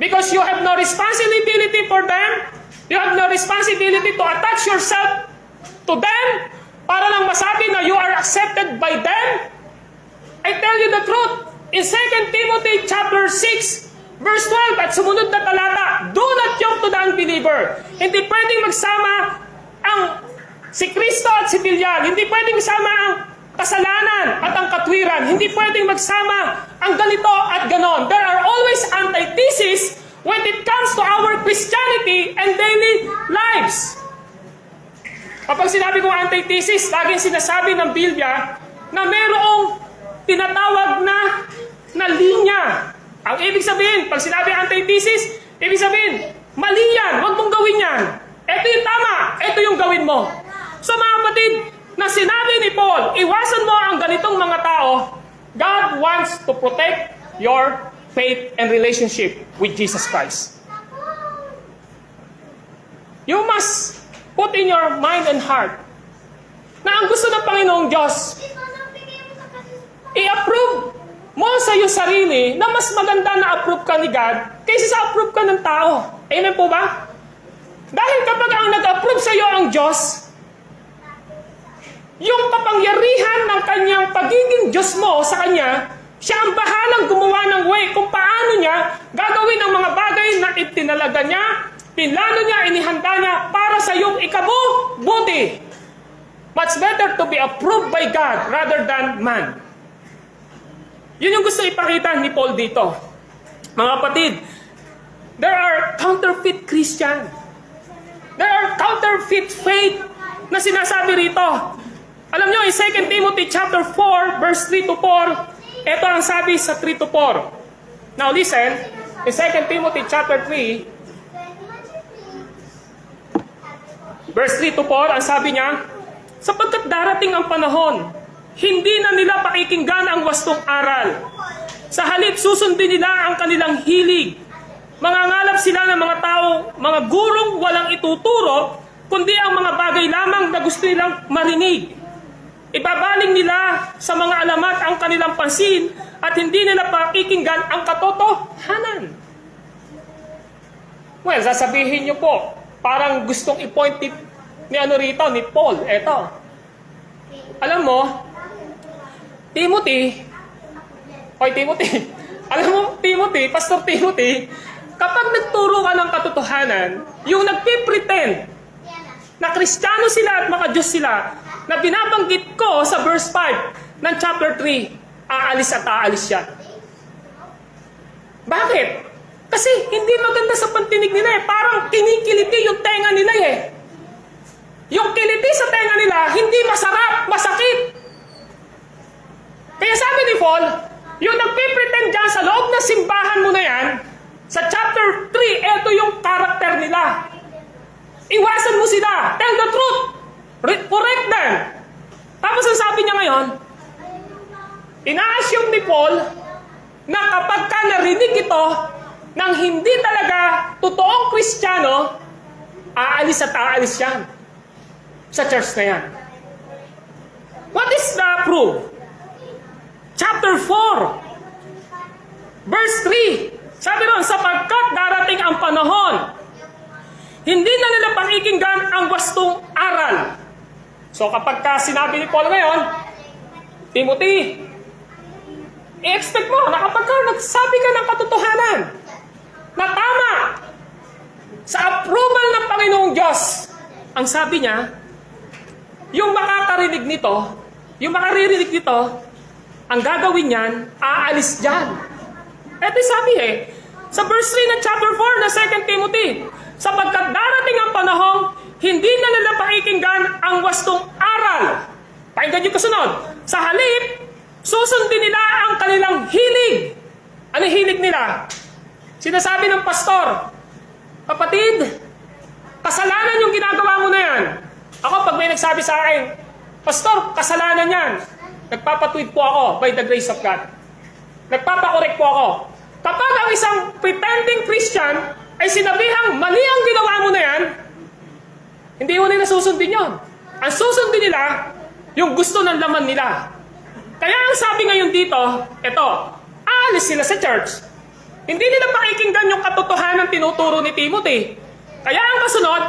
Because you have no responsibility for them, you have no responsibility to attach yourself to them, para lang masabi na you are accepted by them. I tell you the truth, in 2 Timothy chapter 6, verse 12 at sumunod na talata, do not yoke to the unbeliever. Hindi pwedeng magsama si Kristo at si Belial. Hindi pwedeng magsama ang kasalanan at ang katwiran. Hindi pwedeng magsama ang ganito at ganon. There are always antitheses when it comes to our Christianity and daily lives. Kapag sinabi kong antithesis, laging sinasabi ng Biblia na mayroong tinatawag na linya. Ang ibig sabihin, pag sinabi antithesis, ibig sabihin, mali yan, huwag mong gawin yan. Ito yung tama, ito yung gawin mo. So mga kapatid, na sinabi ni Paul, iwasan mo ang ganitong mga tao, God wants to protect your faith and relationship with Jesus Christ. You must put in your mind and heart na ang gusto ng Panginoong Diyos, i-approve mo sa iyo sarili na mas maganda na approve ka ni God kaysa sa approve ka ng tao. Amen po ba? Dahil kapag ang nag-approve sa iyo ang Diyos, yung kapangyarihan ng kanyang pagiging Diyos mo sa kanya, siya ang bahalang gumawa ng way kung paano niya gagawin ang mga bagay na itinalaga niya Pinlano niya, inihanda niya para sa iyong ikabubuti. Much better to be approved by God rather than man. Yun yung gusto ipakita ni Paul dito. Mga kapatid, there are counterfeit Christian. There are counterfeit faith na sinasabi rito. Alam nyo, in 2 Timothy chapter 4, verse 3 to 4, ito ang sabi sa 3 to 4. Now listen, in 2 Timothy chapter 3, verse 3 to 4, ang sabi niya, sapagkat darating ang panahon, hindi na nila pakikinggan ang wastong aral. Sa halip, susundin nila ang kanilang hilig. Mangangalap sila ng mga tao, mga gurong walang ituturo, kundi ang mga bagay lamang na gusto nilang marinig. Ibabaling nila sa mga alamat ang kanilang pansin at hindi nila pakikinggan ang katotohanan. Well, sasabihin niyo po, parang gustong i-point ni Paul. Eto. Alam mo, Timothy, alam mo, Timothy, Pastor Timothy, kapag nagturo ka ng katotohanan, yung nagpipretend na Kristiyano sila at maka-Diyos sila, na binabanggit ko sa verse 5 ng chapter 3, aalis at aalis siya. Bakit? Kasi hindi maganda sa pantinig nila eh. Parang kinikiliti yung tenga nila eh. Yung kiliti sa tenga nila, hindi masarap, masakit. Kaya sabi ni Paul, yung nagpipretend dyan sa loob ng simbahan mo na yan, sa chapter 3, ito yung karakter nila. Iwasan mo sila. Tell the truth. Correct them. Tapos ang sabi niya ngayon, ina-assume ni Paul na kapag ka narinig ito ng hindi talaga totoong Kristiyano, aalis at aalis yan sa church na yan. What is the proof? Chapter 4, verse 3. Sabi ron, sapagkat darating ang panahon, hindi na nila pakikinggan ang wastong aral. So kapag ka sinabi ni Paul ngayon, Timothy, i-expect mo na kapag ka nagsabi ka ng katotohanan, na tama, sa approval ng Panginoong Diyos, ang sabi niya, yung makakarinig nito, yung makaririnig nito, ang gagawin niyan, aalis dyan. Ito sabi sa verse 3 ng chapter 4 na 2 Timothy, sapagkat darating ang panahon, hindi na nila pakikinggan ang wastong aral. Pakinggan yung kasunod. Sa halip, susundin nila ang kanilang hilig. Ano hilig nila? Sinasabi ng pastor, kapatid, kasalanan yung ginagawa mo na yan. Ako, pag may nagsabi sa akin, pastor, kasalanan yan. Nagpapatweet po ako by the grace of God. Nagpapakorek po ako. Kapag ang isang pretending Christian ay sinabihang mali ang ginawa mo na yan, hindi mo nila susundin yun. Ang susundin nila, yung gusto ng laman nila. Kaya ang sabi ngayon dito, ito, aalis sila sa church. Hindi nila pakikinggan yung katotohanan tinuturo ni Timothy. Kaya ang kasunod,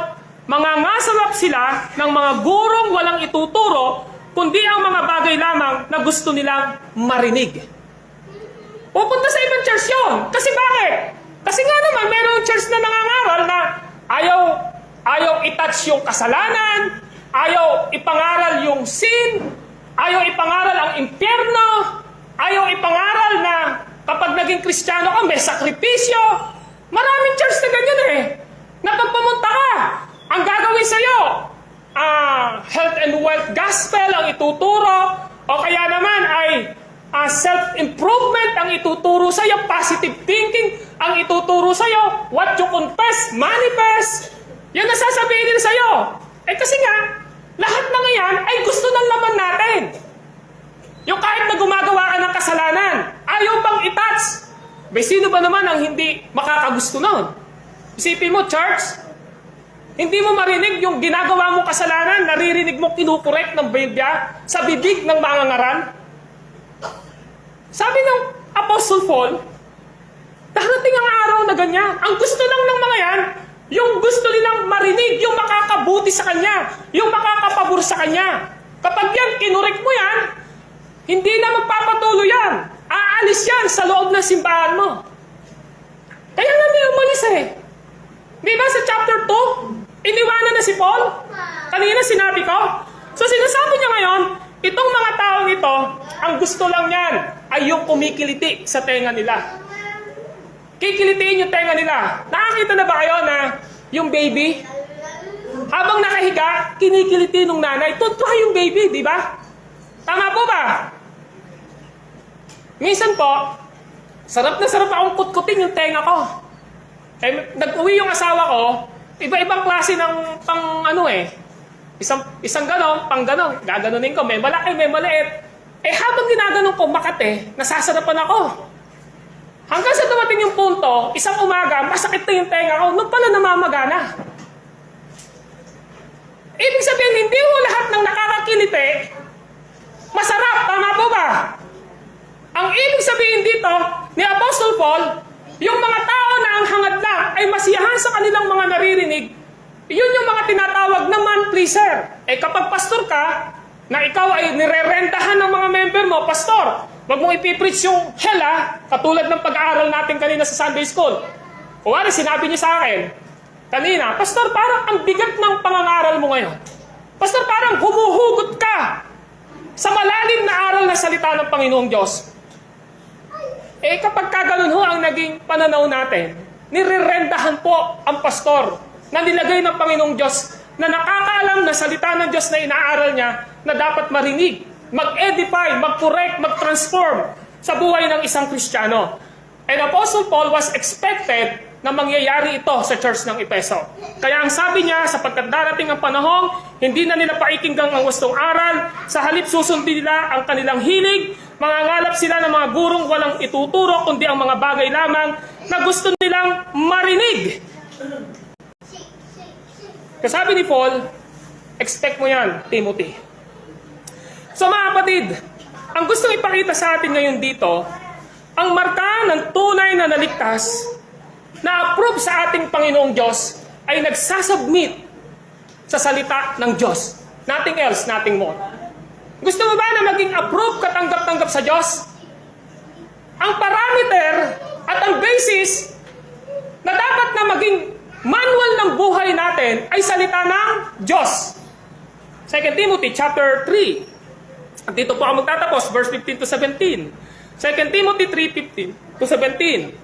mangangasalap sila ng mga gurong walang ituturo, kundi ang mga bagay lamang na gusto nilang marinig. Pupunta sa ibang church yun. Kasi bakit? Kasi nga naman, mayroong church na nangangaral na ayaw i-touch yung kasalanan, ayaw ipangaral yung sin, ayaw ipangaral ang impyerno, ayaw ipangaral na kapag naging Kristiyano ka, may sakripisyo. Maraming church na ganyan na pag pumunta ka, ang gagawin sa'yo, health and wealth gospel ang ituturo, o kaya naman ay self-improvement ang ituturo sa'yo, positive thinking ang ituturo sa'yo, what you confess, manifest. Yan ang sasabihin nila sa'yo. Kasi nga, lahat na ngayon ay gusto ng laman natin. Yung kahit na gumagawa ka ng kasalanan, ayaw bang i-touch? May sino ba naman ang hindi makakagusto nun? Isipin mo, church, hindi mo marinig yung ginagawa mong kasalanan, naririnig mo kinukorek ng Biblia sa bibig ng mga ngaral. Sabi ng Apostle Paul, darating ang araw na ganyan. Ang gusto lang ng mga yan, yung gusto nilang marinig, yung makakabuti sa kanya, yung makakapabor sa kanya. Kapag yan, kinurek mo yan, hindi na magpapatuloy yan. Aalis yan sa loob ng simbahan mo. Kaya nga may umalis Di ba sa chapter 2, iniwanan na si Paul? Kanina sinabi ko. So sinasabi niya ngayon, itong mga taong ito, ang gusto lang yan ay yung kumikiliti sa tenga nila. Kikilitiin yung tenga nila. Nakakita na ba kayo na yung baby, habang nakahiga, kinikiliti nung nanay, tuntua yung baby, di ba? Tama po ba? Minsan po, sarap na sarap akong kutkutin yung tenga ko. Eh, nag-uwi yung asawa ko, iba-ibang klase ng pang ano eh. Isang ganon, pang ganon. Gaganunin ko, may malaki, may maliit. Eh habang ginaganon ko makate, nasasarapan ako. Hanggang sa dumating yung punto, isang umaga, masakit na yung tenga ko, nung pala namamagana. Ibig sabihin, hindi ho lahat ng nakakakiliti, masarap, tama po ba? Ang ibig sabihin dito, ni Apostle Paul, yung mga tao na ang hangad lang ay masiyahan sa kanilang mga naririnig, yun yung mga tinatawag na man-pleaser. Eh kapag pastor ka, na ikaw ay nirerentahan ng mga member mo, pastor, wag mong ipipreach yung hell katulad ng pag-aaral natin kanina sa Sunday School. O ano, sinabi niya sa akin, kanina, pastor, parang ang bigat ng pangangaral mo ngayon. Pastor, parang humuhugot ka sa malalim na aral na salita ng Panginoong Diyos. Eh kapag kaganon ho ang naging pananaw natin, nirerendahan po ang pastor na nilagay ng Panginoong Diyos na nakakaalam na salita ng Diyos na inaaral niya na dapat marinig, mag-edify, mag-correct, mag-transform sa buhay ng isang Kristiyano. And Apostle Paul was expected na mangyayari ito sa church ng Efeso. Kaya ang sabi niya, sapagkat darating ang panahon, hindi na nila paikinggang ang wastong aral, sa halip susundin nila ang kanilang hilig, mangangalap sila ng mga gurong walang ituturo, kundi ang mga bagay lamang na gusto nilang marinig. Kasabi ni Paul, expect mo yan, Timothy. So mga kapatid, ang gustong ipakita sa atin ngayon dito, ang marka ng tunay na naligtas, na approve sa ating Panginoong Diyos, ay nagsasubmit sa salita ng Diyos. Nothing else, nothing more. Gusto mo ba na maging approve, katanggap-tanggap sa Diyos? Ang parameter at ang basis na dapat na maging manual ng buhay natin ay salita ng Diyos. 2 Timothy chapter 3. At dito po ako magtatapos, verse 15 to 17. 2 Timothy 3:15 to 17.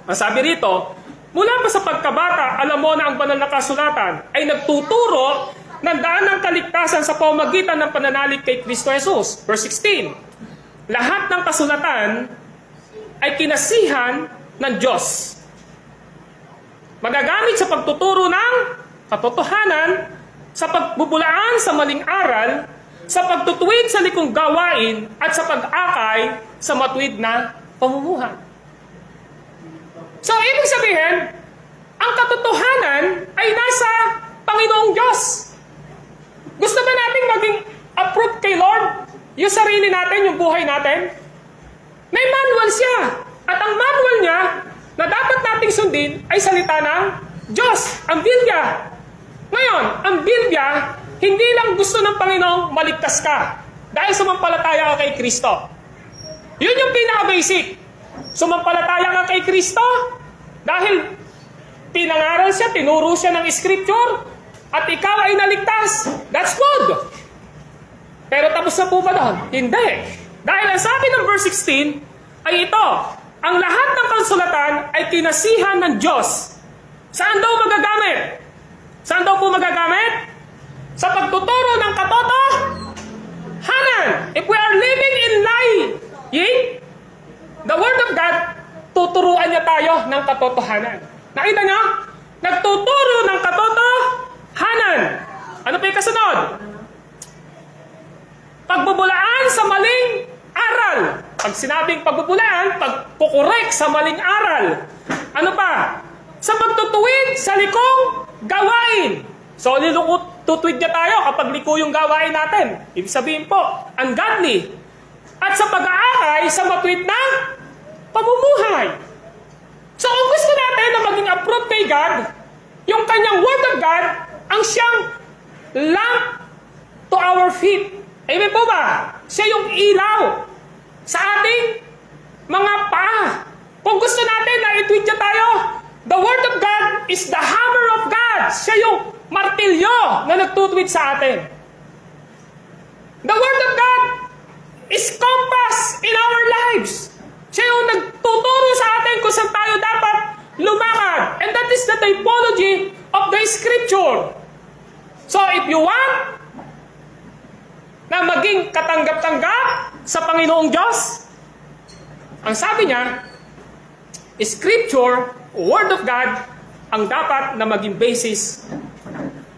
Ang sabi rito, mula pa sa pagkabata, alam mo na ang banal na kasulatan ay nagtuturo ng daan ng kaligtasan sa pamamagitan ng pananalig kay Kristo Jesus. Verse 16, lahat ng kasulatan ay kinasihan ng Diyos. Magagamit sa pagtuturo ng katotohanan, sa pagbubulaan sa maling aral, sa pagtutuwid sa likong gawain, at sa pag-akay sa matuwid na pamumuhay. So, ibig sabihin, ang katotohanan ay nasa Panginoong Diyos. Gusto ba nating maging approved kay Lord? Yung sarili natin, yung buhay natin? May manual siya. At ang manual niya na dapat nating sundin ay salita ng Diyos, ang Biblia. Ngayon, ang Biblia, hindi lang gusto ng Panginoong maligtas ka dahil sumampalataya ka kay Kristo. Yun yung pinaka-basic. Sumampalataya ka kay Kristo dahil pinangaral siya, tinuro siya ng Scripture, at ikaw ay naligtas. That's good. Pero tapos na po ba doon? Hindi. Dahil ang sabi ng verse 16 ay ito, ang lahat ng kasulatan ay kinasihan ng Diyos. Saan daw magagamit? Saan daw po magagamit? Sa pagtuturo ng katotohanan. If we are living in lying, the Word of God, tuturuan niya tayo ng katotohanan. Nakita niyo? Nagtuturo ng katotohanan. Ano pa yung kasunod? Pagbubulaan sa maling aral. Pag sinabing pagbubulaan, pagkukorek sa maling aral. Ano pa? Sa pagtutuwid sa likong gawain. So, tutuwid niya tayo kapag liko yung gawain natin. Ibig sabihin po, ungodly. At sa pag-aakay sa matuwid na pamumuhay. So kung gusto natin na maging approved kay God, yung kanyang Word of God, ang siyang lamp to our feet. Amen po ba? Siya yung ilaw sa ating mga paa. Kung gusto natin na itweet niya tayo, the Word of God is the hammer nag-iinstruct sa atin. The Word of God is compass in our lives. Siya yung nagtuturo sa atin kung saan tayo dapat lumakad. And that is the typology of the Scripture. So if you want na maging katanggap-tanggap sa Panginoong Diyos, ang sabi niya, Scripture, Word of God, ang dapat na maging basis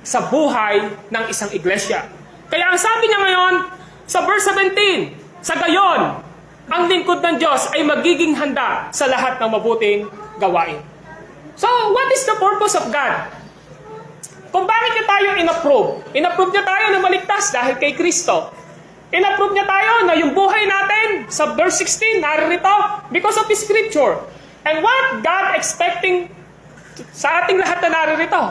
sa buhay ng isang iglesia. Kaya ang sabi niya ngayon, sa verse 17, sa gayon, ang lingkod ng Diyos ay magiging handa sa lahat ng mabuting gawain. So, what is the purpose of God? Kung bakit niya tayo in-approve? In-approve niya tayo na maligtas dahil kay Kristo. In-approve niya tayo na yung buhay natin, sa verse 16, naririto, because of His Scripture. And what God expecting sa ating lahat na naririto?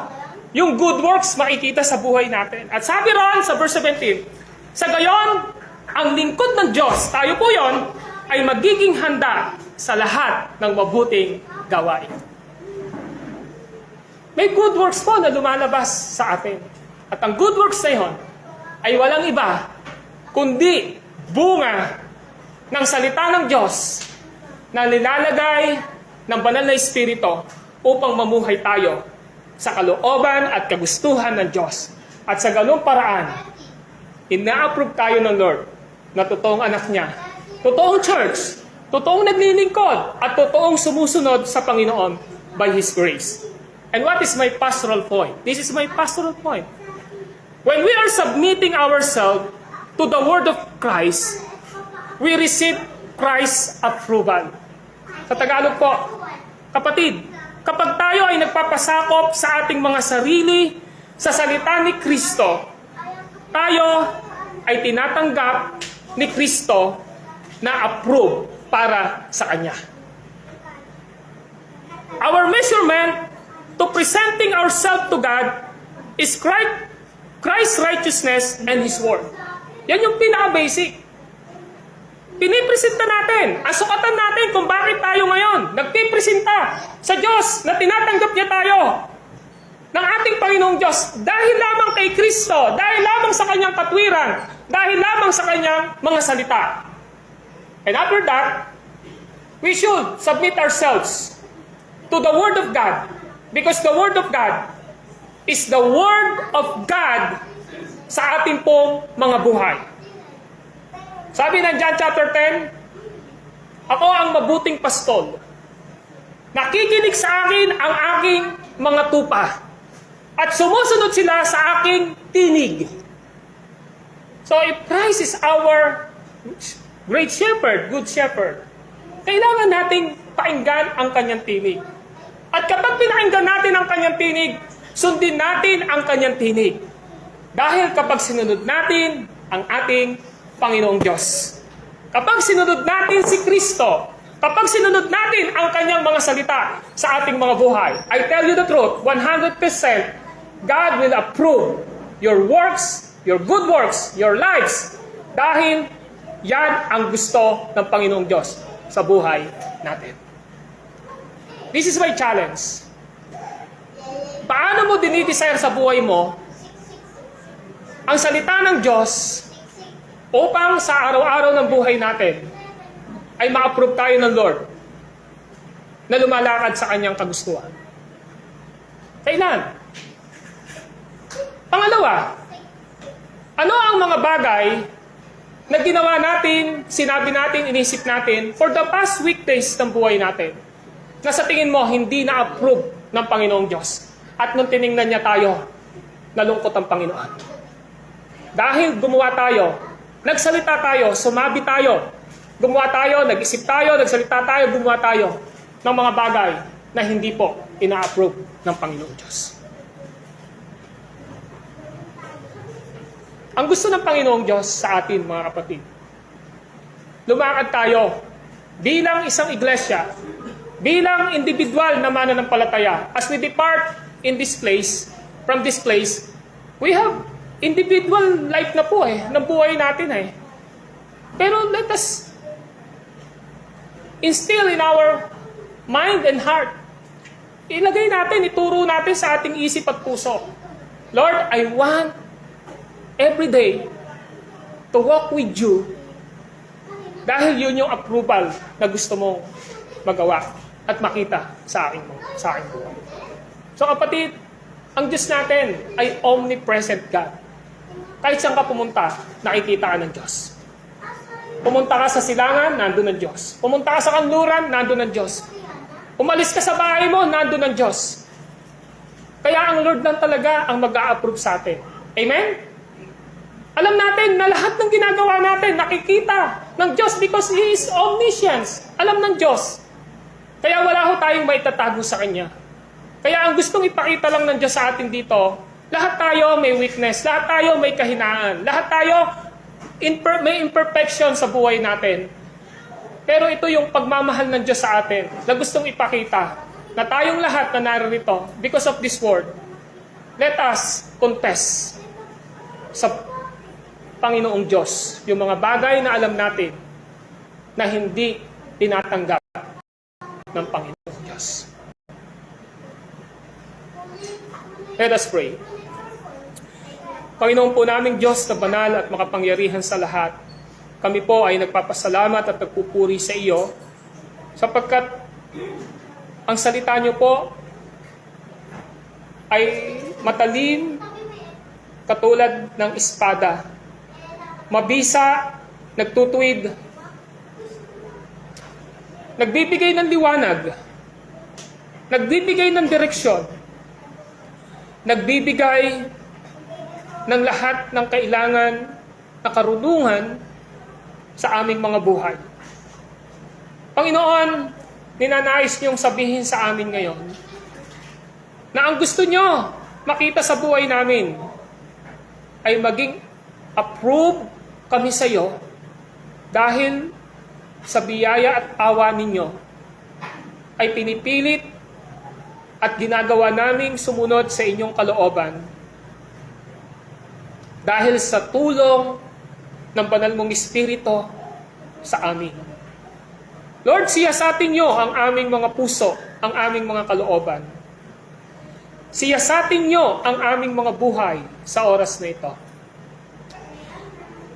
Yung good works makikita sa buhay natin. At sabi ron sa verse 17, sa gayon, ang lingkod ng Diyos, tayo po yon, ay magiging handa sa lahat ng mabuting gawain. May good works po na lumalabas sa atin. At ang good works na yun ay walang iba kundi bunga ng salita ng Diyos na nilalagay ng banal na Espiritu upang mamuhay tayo sa kalooban at kagustuhan ng Diyos. At sa ganung paraan, ina-approve tayo ng Lord na totoong anak niya, totoong church, totoong naglilingkod, at totoong sumusunod sa Panginoon by His grace. And what is my pastoral point? This is my pastoral point. When we are submitting ourselves to the Word of Christ, we receive Christ's approval. Sa Tagalog po, kapatid, kapag tayo ay nagpapasakop sa ating mga sarili sa salita ni Kristo, tayo ay tinatanggap ni Kristo na approve para sa Kanya. Our measurement to presenting ourselves to God is Christ's righteousness and His Word. Yan yung pinaka-basic. Pinipresenta natin, ang sukatan natin kung bakit tayo ngayon nagpipresenta sa Diyos na tinatanggap niya tayo ng ating Panginoong Diyos dahil lamang kay Kristo, dahil lamang sa Kanyang katwiran, dahil lamang sa Kanyang mga salita. And after that, we should submit ourselves to the Word of God because the Word of God is the Word of God sa ating pong mga buhay. Sabi ng John chapter 10, ako ang mabuting pastol. Nakikinig sa akin ang aking mga tupa. At sumusunod sila sa aking tinig. So if Christ is our great shepherd, good shepherd, kailangan nating painggan ang kanyang tinig. At kapag pinainggan natin ang kanyang tinig, sundin natin ang kanyang tinig. Dahil kapag sinunod natin ang ating Panginoong Diyos, kapag sinunod natin si Kristo, kapag sinunod natin ang kanyang mga salita sa ating mga buhay, I tell you the truth, 100% God will approve your works, your good works, your lives, dahil yan ang gusto ng Panginoong Diyos sa buhay natin. This is my challenge. Paano mo dinidesire sa buhay mo ang salita ng Diyos upang sa araw-araw ng buhay natin ay ma-approve tayo ng Lord na lumalakad sa kanyang kagustuhan? Kailan? Pangalawa, ano ang mga bagay na ginawa natin, sinabi natin, inisip natin for the past weekdays ng buhay natin na sa tingin mo hindi na-approve ng Panginoong Diyos at nung tiningnan niya tayo, nalungkot ang Panginoon? Dahil gumawa tayo, nagsalita tayo, sumabi tayo, gumawa tayo, nag-isip tayo, nagsalita tayo, gumawa tayo ng mga bagay na hindi po ina-approve ng Panginoong Diyos. Ang gusto ng Panginoong Diyos sa atin, mga kapatid, lumakad tayo bilang isang iglesia, bilang individual na mananampalataya. As we depart in this place, from this place, we have individual life na po ng buhay natin Pero let us instill in our mind and heart. Ilagay natin, ituro natin sa ating isip at puso. Lord, I want every day to walk with you dahil yun yung approval na gusto mong magawa at makita sa aking buhay. So kapatid, ang Diyos natin ay omnipresent God. Kahit saan ka pumunta, nakikita ka ng Diyos. Pumunta ka sa silangan, nandun ang Diyos. Pumunta ka sa kanluran, nandun ang Diyos. Umalis ka sa bahay mo, nandun ang Diyos. Kaya ang Lord lang talaga ang mag-a-approve sa atin. Amen? Alam natin na lahat ng ginagawa natin, nakikita ng Diyos because He is omniscience. Alam ng Diyos. Kaya wala ho tayong maitatago sa Kanya. Kaya ang gustong ipakita lang ng Diyos sa atin dito, lahat tayo may weakness, lahat tayo may kahinaan, lahat tayo may imperfection sa buhay natin. Pero ito yung pagmamahal ng Diyos sa atin na gustong ipakita na tayong lahat na narito because of this word, let us confess sa Panginoong Diyos yung mga bagay na alam natin na hindi tinatanggap ng Panginoong Diyos. Let us pray. Panginoon po naming Diyos na banal at makapangyarihan sa lahat, kami po ay nagpapasalamat at nagpupuri sa iyo sapagkat ang salita niyo po ay matalim katulad ng espada, mabisa, nagtutuwid, nagbibigay ng liwanag, nagbibigay ng direksyon, nagbibigay ng lahat ng kailangan na karunungan sa aming mga buhay. Panginoon, ninanais niyong sabihin sa amin ngayon na ang gusto niyo makita sa buhay namin ay maging approve kami sa iyo dahil sa biyaya at awa ninyo ay pinipilit at ginagawa naming sumunod sa inyong kalooban dahil sa tulong ng banal mong Espiritu sa amin. Lord, siyasatin niyo ang aming mga puso, ang aming mga kalooban. Siyasatin niyo ang aming mga buhay sa oras na ito.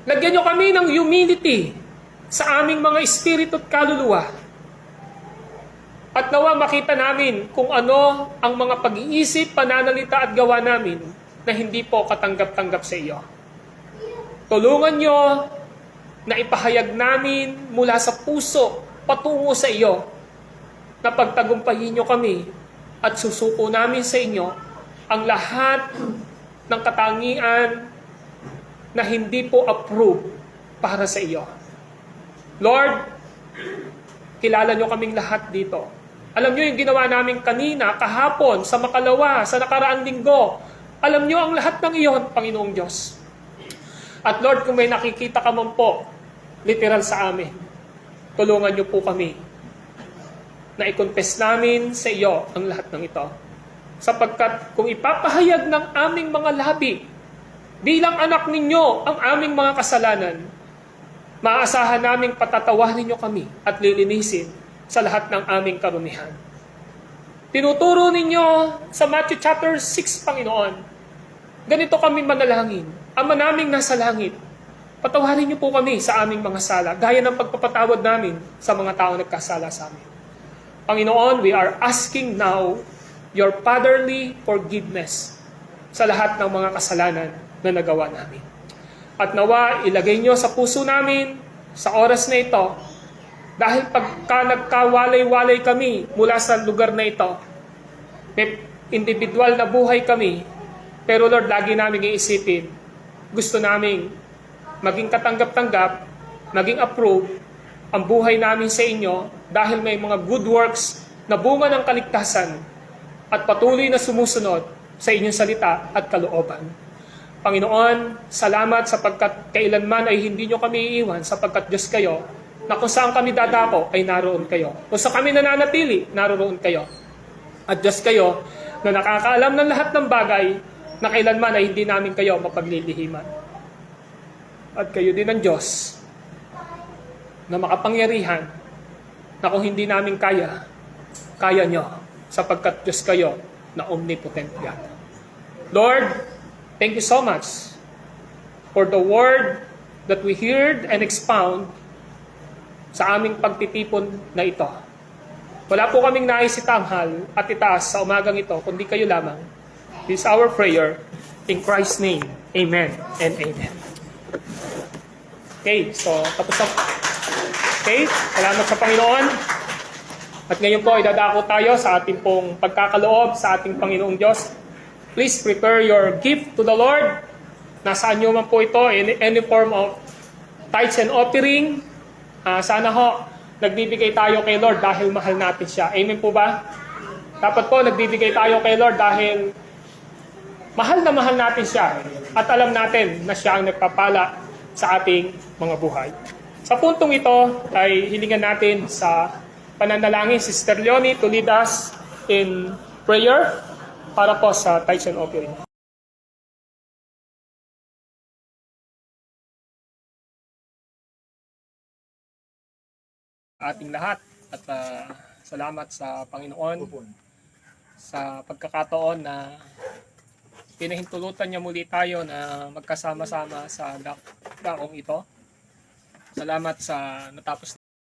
Lagyan niyo kami ng humility sa aming mga espiritu at kaluluwa. At nawa makita namin kung ano ang mga pag-iisip, pananalita at gawa namin na hindi po katanggap-tanggap sa iyo. Tulungan niyo na ipahayag namin mula sa puso patungo sa iyo na pagtagumpayin niyo kami at susuko namin sa inyo ang lahat ng katangian na hindi po approve para sa iyo. Lord, kilala niyo kaming lahat dito. Alam niyo yung ginawa namin kanina, kahapon, sa makalawa, sa nakaraang linggo. Alam niyo ang lahat ng iyon, Panginoong Diyos. At Lord, kung may nakikita ka man po, literal sa amin, tulungan niyo po kami na i-confess namin sa iyo ang lahat ng ito. Sapagkat kung ipapahayag ng aming mga labi bilang anak ninyo ang aming mga kasalanan, maaasahan naming patatawarin niyo kami at lilinisin sa lahat ng aming karumihan. Tinuturo ninyo sa Matthew chapter 6, Panginoon, ganito kami manalangin. Ama naming nasa langit, patawarin niyo po kami sa aming mga sala, gaya ng pagpapatawad namin sa mga tao nagkasala sa amin. Panginoon, we are asking now your fatherly forgiveness sa lahat ng mga kasalanan na nagawa namin. At nawa, ilagay niyo sa puso namin sa oras na ito, dahil pagka nagkawalay-walay kami mula sa lugar na ito, may individual na buhay kami, pero Lord, lagi namin iisipin, gusto namin maging katanggap-tanggap, maging approve ang buhay namin sa inyo dahil may mga good works na bunga ng kaligtasan at patuloy na sumusunod sa inyong salita at kalooban. Panginoon, salamat sapagkat kailanman ay hindi nyo kami iiwan sapagkat Diyos kayo, na kung saan kami dadako ay naroon kayo. Kung saan kami nananatili, naroon kayo. At Diyos kayo na nakakaalam ng lahat ng bagay na kailanman ay hindi namin kayo mapaglilihiman. At kayo din ang Diyos na makapangyarihan na kung hindi namin kaya, kaya nyo sapagkat Diyos kayo na omnipotent God. Lord, thank you so much for the word that we heard and expound sa aming pagtitipon na ito. Wala po kaming nais itanghal at itaas sa umagang ito, kundi kayo lamang. This is our prayer in Christ's name. Amen and amen. Okay, so tapos na. Okay, salamat sa Panginoon. At ngayon po ay dadako tayo sa ating pong pagkakaloob sa ating Panginoong Diyos. Please prepare your gift to the Lord. Nasaan nyo man po ito, in any form of tithes and offering. Sana ho, nagbibigay tayo kay Lord dahil mahal natin siya. Amen po ba? Dapat po, nagbibigay tayo kay Lord dahil mahal na mahal natin siya. At alam natin na siya ang nagpapala sa ating mga buhay. Sa puntong ito ay hilingan natin sa pananalangin si Sister Leonie to lead us in prayer para po sa tithes and offering. Ating lahat at salamat sa Panginoon sa pagkakataon na pinahintulutan niya muli tayo na magkasama-sama sa dakong ito. Salamat sa natapos